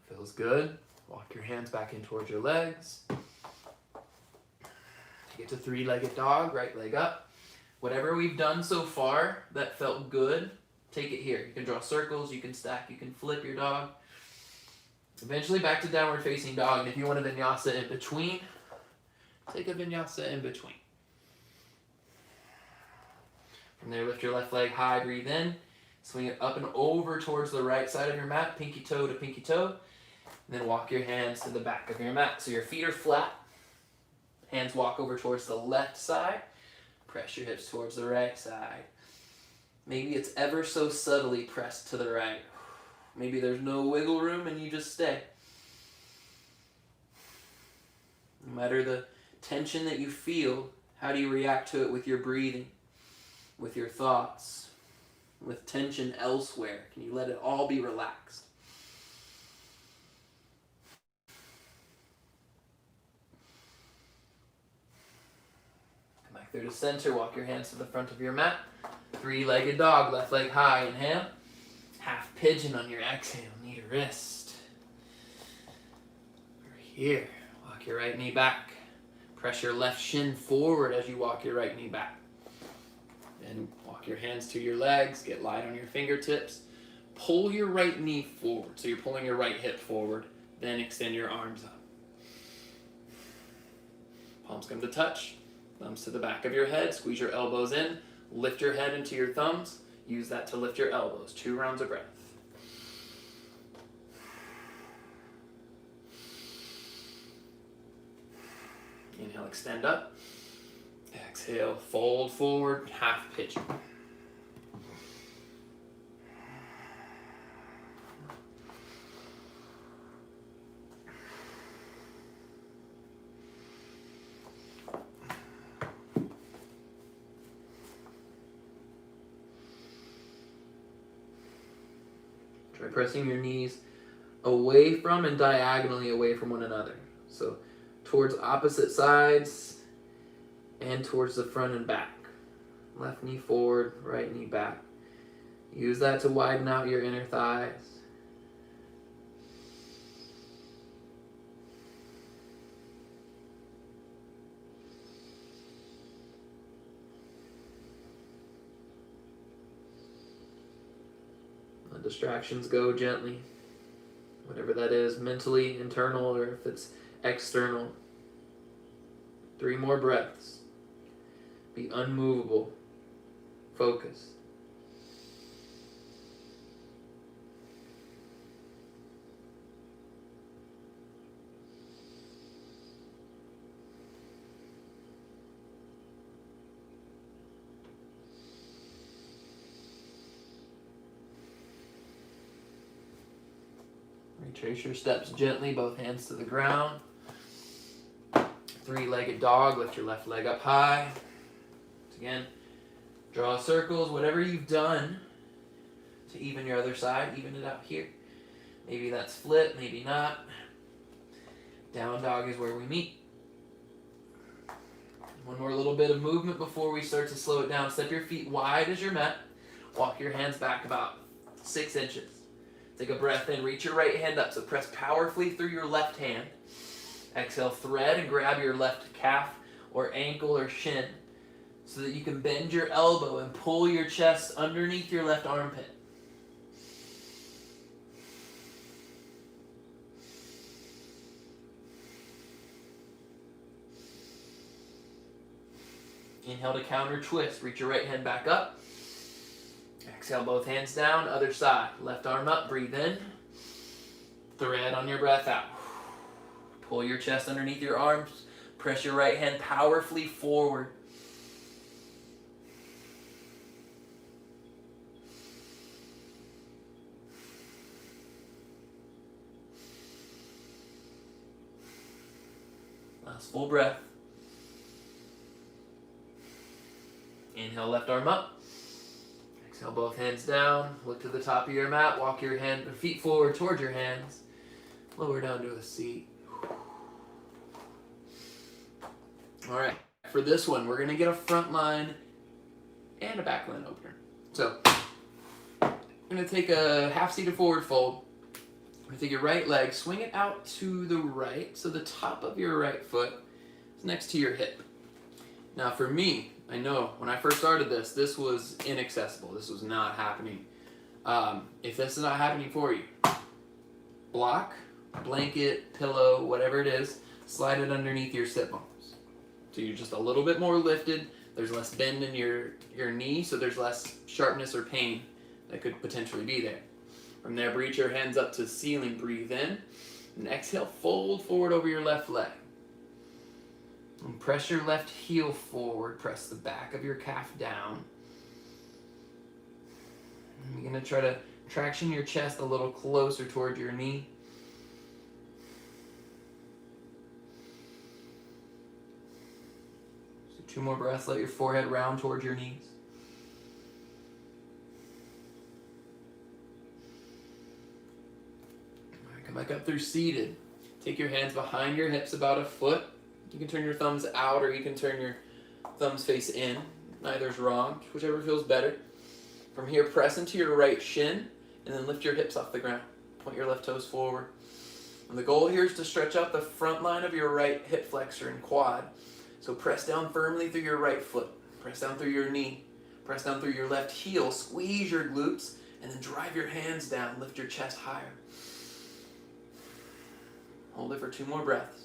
Feels good. Walk your hands back in towards your legs. Get to 3-legged dog, right leg up. Whatever we've done so far that felt good, take it here. You can draw circles, you can stack, you can flip your dog. Eventually back to downward facing dog. And if you want a vinyasa in between, take a vinyasa in between. From there, lift your left leg high, breathe in. Swing it up and over towards the right side of your mat, pinky toe to pinky toe. And then walk your hands to the back of your mat. So your feet are flat. Hands walk over towards the left side. Press your hips towards the right side. Maybe it's ever so subtly pressed to the right. Maybe there's no wiggle room and you just stay. No matter the tension that you feel, how do you react to it with your breathing, with your thoughts, with tension elsewhere? Can you let it all be relaxed? Through to center, walk your hands to the front of your mat. 3-legged dog, left leg high, inhale. Half pigeon on your exhale, knee to wrist. Over here, walk your right knee back. Press your left shin forward as you walk your right knee back. And walk your hands to your legs, get light on your fingertips. Pull your right knee forward, so you're pulling your right hip forward, then extend your arms up. Palms come to touch. Thumbs to the back of your head, squeeze your elbows in, lift your head into your thumbs, use that to lift your elbows. 2 rounds of breath. Inhale, extend up. Exhale, fold forward, half pigeon. Try pressing your knees away from and diagonally away from one another. So towards opposite sides and towards the front and back. Left knee forward, right knee back. Use that to widen out your inner thighs. Let distractions go gently. Whatever that is, mentally, internal, or if it's external. 3 more breaths. Be unmovable. Focus. Retrace your steps gently, both hands to the ground. 3-legged dog, lift your left leg up high. Again, draw circles, whatever you've done to even your other side, even it out here. Maybe that's flip, maybe not. Down dog is where we meet. One more little bit of movement before we start to slow it down. Step your feet wide as your mat. Walk your hands back about 6 inches. Take a breath in. Reach your right hand up. So press powerfully through your left hand. Exhale, thread and grab your left calf or ankle or shin so that you can bend your elbow and pull your chest underneath your left armpit. Inhale to counter twist. Reach your right hand back up. Exhale, both hands down. Other side. Left arm up. Breathe in. Thread on your breath out. Pull your chest underneath your arms. Press your right hand powerfully forward. Last full breath. Inhale, left arm up. Exhale, both hands down. Look to the top of your mat. Walk your feet forward towards your hands. Lower down to a seat. All right, for this one, we're going to get a front line and a back line opener. So, I'm going to take a half-seated forward fold. I'm going to take your right leg, swing it out to the right, so the top of your right foot is next to your hip. Now, for me, I know when I first started this was inaccessible. This was not happening. If this is not happening for you, block, blanket, pillow, whatever it is, slide it underneath your sit bones. So you're just a little bit more lifted. There's less bend in your knee, so there's less sharpness or pain that could potentially be there. From there, reach your hands up to the ceiling. Breathe in. And exhale, fold forward over your left leg. And press your left heel forward. Press the back of your calf down. And you're going to try to traction your chest a little closer toward your knee. So 2 more breaths. Let your forehead round towards your knees. All right, come back up through seated. Take your hands behind your hips about a foot. You can turn your thumbs out or you can turn your thumbs face in. Neither is wrong, whichever feels better. From here, press into your right shin and then lift your hips off the ground. Point your left toes forward. And the goal here is to stretch out the front line of your right hip flexor and quad. So press down firmly through your right foot. Press down through your knee. Press down through your left heel. Squeeze your glutes and then drive your hands down. Lift your chest higher. Hold it for 2 more breaths.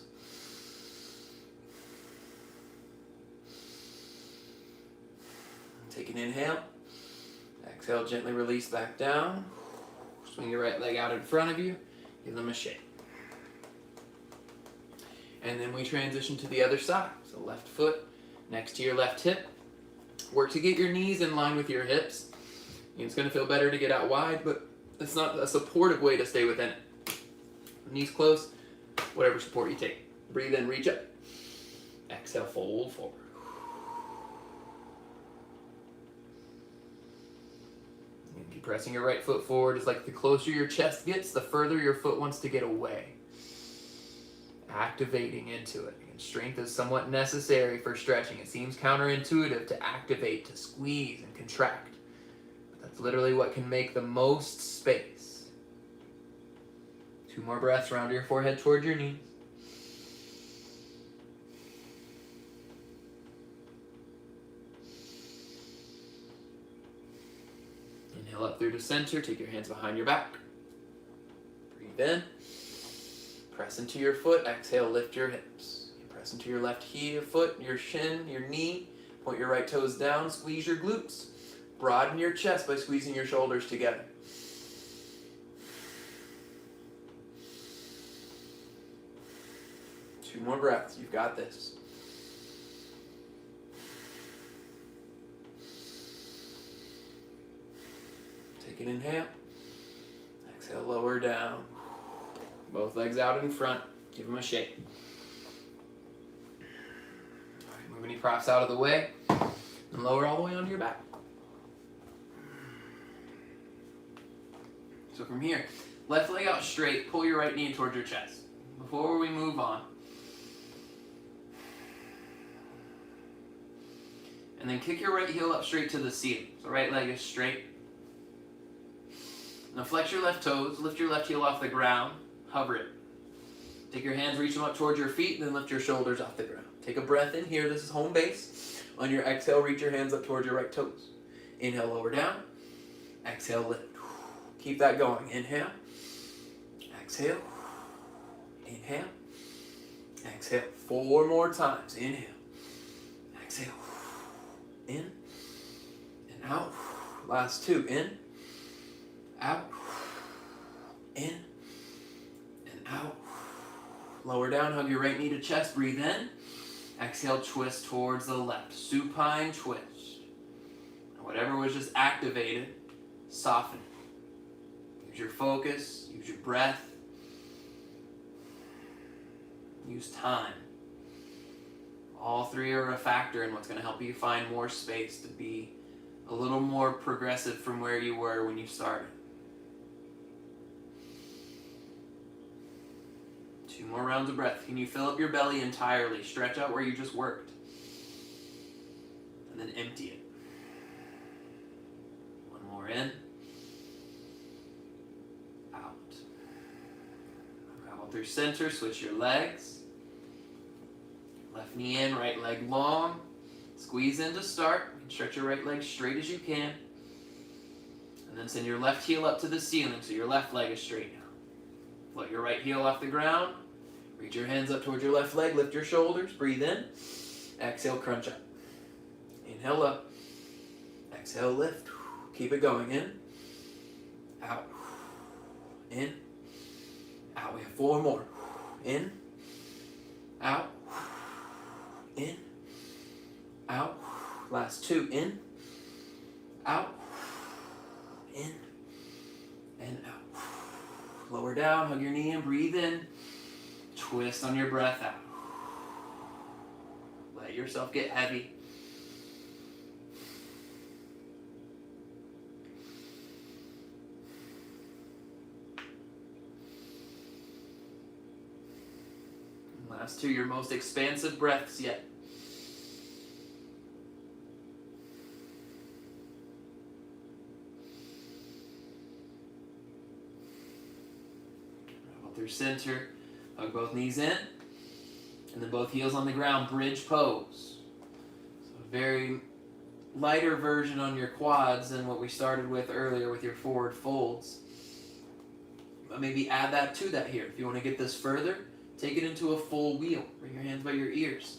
Take an inhale. Exhale, gently release back down. Swing your right leg out in front of you. Give them a shake. And then we transition to the other side. So left foot next to your left hip. Work to get your knees in line with your hips. It's going to feel better to get out wide, but it's not a supportive way to stay within it. Knees close, whatever support you take. Breathe in, reach up. Exhale, fold forward. And keep pressing your right foot forward. It's like the closer your chest gets, the further your foot wants to get away. Activating into it. And strength is somewhat necessary for stretching. It seems counterintuitive to activate, to squeeze and contract. But that's literally what can make the most space. 2 more breaths, round your forehead toward your knees. Inhale up through the center. Take your hands behind your back. Breathe in. Press into your foot. Exhale, lift your hips. Press into your left heel, foot, your shin, your knee. Point your right toes down. Squeeze your glutes. Broaden your chest by squeezing your shoulders together. Two more breaths. You've got this. Take an inhale. Exhale, lower down. Both legs out in front. Give them a shake. All right, move any props out of the way. And lower all the way onto your back. So from here, left leg out straight. Pull your right knee towards your chest. Before we move on, And then kick your right heel up straight to the ceiling. So right leg is straight. Now flex your left toes, lift your left heel off the ground, hover it. Take your hands, reach them up towards your feet, and then lift your shoulders off the ground. Take a breath in here, this is home base. On your exhale, reach your hands up towards your right toes. Inhale, lower down. Exhale, lift. Keep that going. Inhale. Exhale. Inhale. Exhale. 4 more times. Inhale. Exhale. In. And out. Last 2. In. Out. In. And out. Lower down. Hug your right knee to chest. Breathe in. Exhale. Twist towards the left. Supine twist. Whatever was just activated, soften. Use your focus, use your breath, use time. All 3 are a factor in what's going to help you find more space to be a little more progressive from where you were when you started. 2 more rounds of breath. Can you fill up your belly entirely? Stretch out where you just worked. And then empty it. In, out. Travel through center, switch your legs. Left knee in, right leg long. Squeeze in to start. Stretch your right leg straight as you can. And then send your left heel up to the ceiling so your left leg is straight now. Float your right heel off the ground. Reach your hands up towards your left leg. Lift your shoulders. Breathe in. Exhale, crunch up. Inhale up. Exhale, lift. Keep it going. In, out, in, out. We have 4 more. In, out, in, out. Last 2. In, out, in, and out. Lower down, hug your knee in, breathe in. Twist on your breath out. Let yourself get heavy. Last 2, your most expansive breaths yet. Travel through center, hug both knees in, and then both heels on the ground, bridge pose. So a very lighter version on your quads than what we started with earlier with your forward folds. But maybe add that to that here. If you want to get this further, take it into a full wheel. Bring your hands by your ears.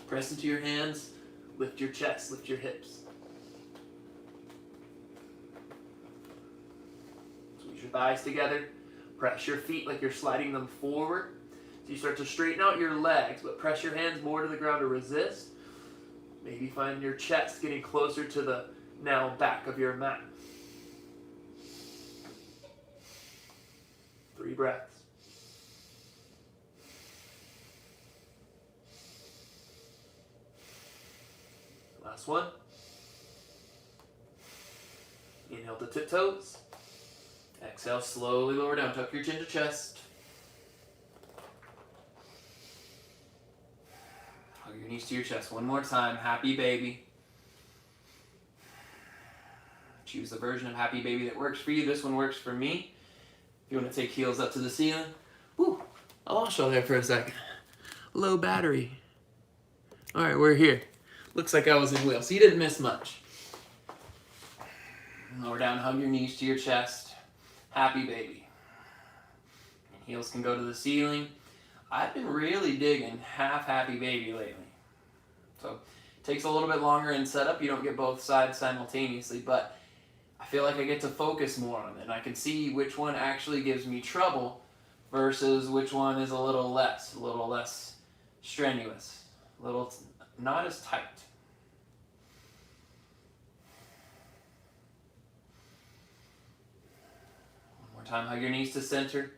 Press into your hands. Lift your chest. Lift your hips. Squeeze your thighs together. Press your feet like you're sliding them forward. So you start to straighten out your legs, but press your hands more to the ground to resist. Maybe find your chest getting closer to the now back of your mat. 3 breaths. Last 1. Inhale to tiptoes. Exhale, slowly lower down. Tuck your chin to chest. Hug your knees to your chest. 1 more time. Happy baby. Choose the version of happy baby that works for you. This one works for me. If you want to take heels up to the ceiling. Woo! I lost y'all there for a second. Low battery. Alright, we're here. Looks like I was in wheel, so you didn't miss much. Lower down, hug your knees to your chest. Happy baby. And heels can go to the ceiling. I've been really digging half happy baby lately. So it takes a little bit longer in setup. You don't get both sides simultaneously, but I feel like I get to focus more on it. And I can see which one actually gives me trouble versus which one is a little less strenuous, a little not as tight. One more time, hug your knees to center.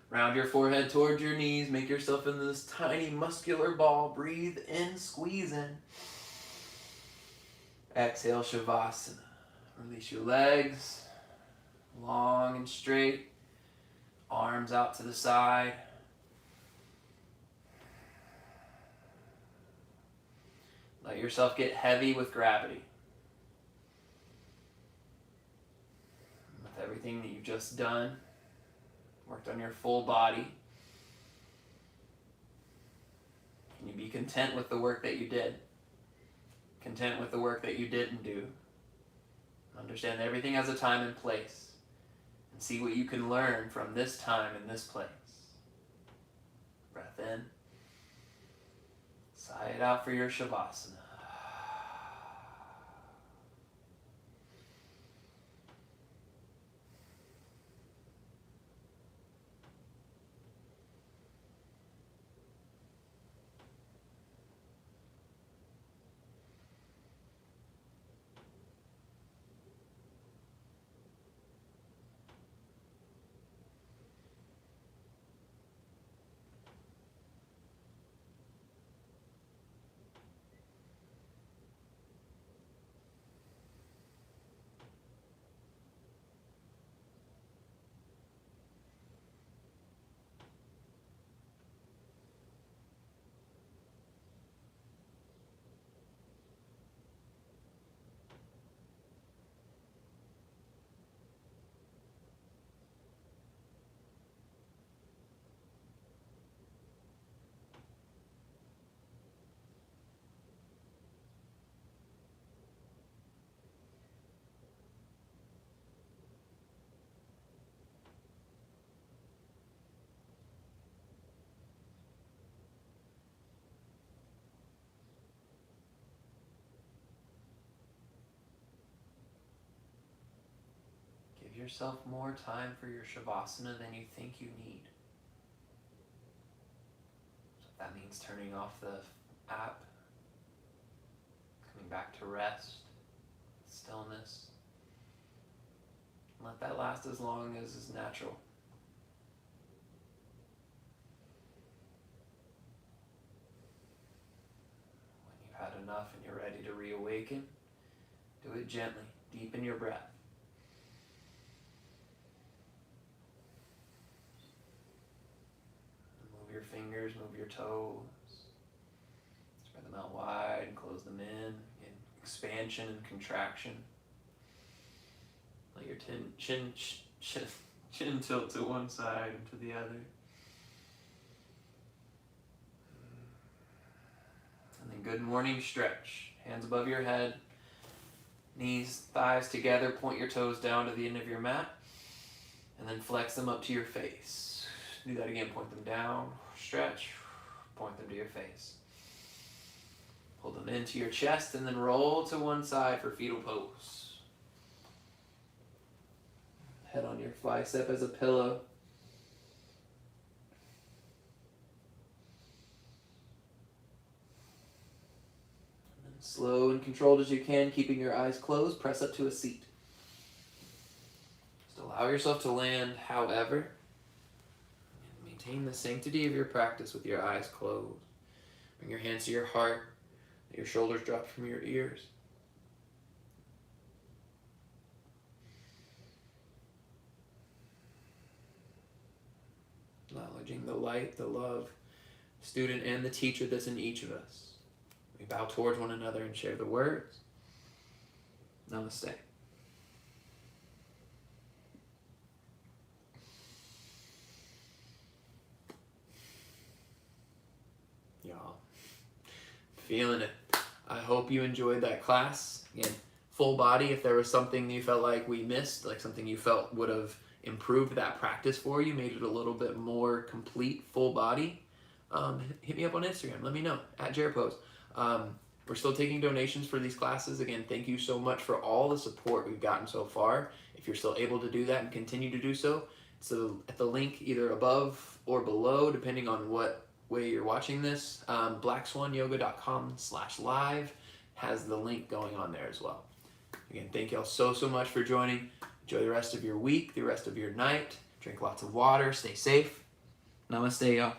Round your forehead towards your knees. Make yourself into this tiny muscular ball. Breathe in, squeeze in. Exhale, Shavasana. Release your legs, long and straight. Arms out to the side. Let yourself get heavy with gravity. With everything that you've just done, worked on your full body, can you be content with the work that you did? Content with the work that you didn't do? Understand that everything has a time and place. And see what you can learn from this time and this place. Breath in. Sigh it out for your Shavasana. Give yourself more time for your Shavasana than you think you need. So if that means turning off the app, coming back to rest, stillness, let that last as long as is natural. When you've had enough and you're ready to reawaken, do it gently. Deepen your breath. Move your fingers, move your toes. Spread them out wide and close them in expansion and contraction. Let your chin tilt to one side and to the other. And then good morning stretch. Hands above your head. Knees, thighs together. Point your toes down to the end of your mat. And then flex them up to your face. Do that again. Point them down. Stretch. Point them to your face. Pull them into your chest and then roll to one side for fetal pose. Head on your bicep as a pillow. And then slow and controlled as you can, keeping your eyes closed, press up to a seat. Just allow yourself to land however. And maintain the sanctity of your practice with your eyes closed. Bring your hands to your heart. Let your shoulders drop from your ears. Acknowledging the light, the love, student and the teacher that's in each of us. We bow towards one another and share the words. Namaste. Y'all, feeling it. I hope you enjoyed that class. Again, full body, if there was something you felt like we missed, like something you felt would have improved that practice for you, made it a little bit more complete, full body, hit me up on Instagram. Let me know, at JaredPose. We're still taking donations for these classes. Again, thank you so much for all the support we've gotten so far. If you're still able to do that and continue to do so, so at the link either above or below, depending on what way you're watching this, blackswanyoga.com/live has the link going on there as well. Again, thank y'all so much for joining. Enjoy the rest of your week, the rest of your night. Drink lots of water. Stay safe. Namaste, y'all.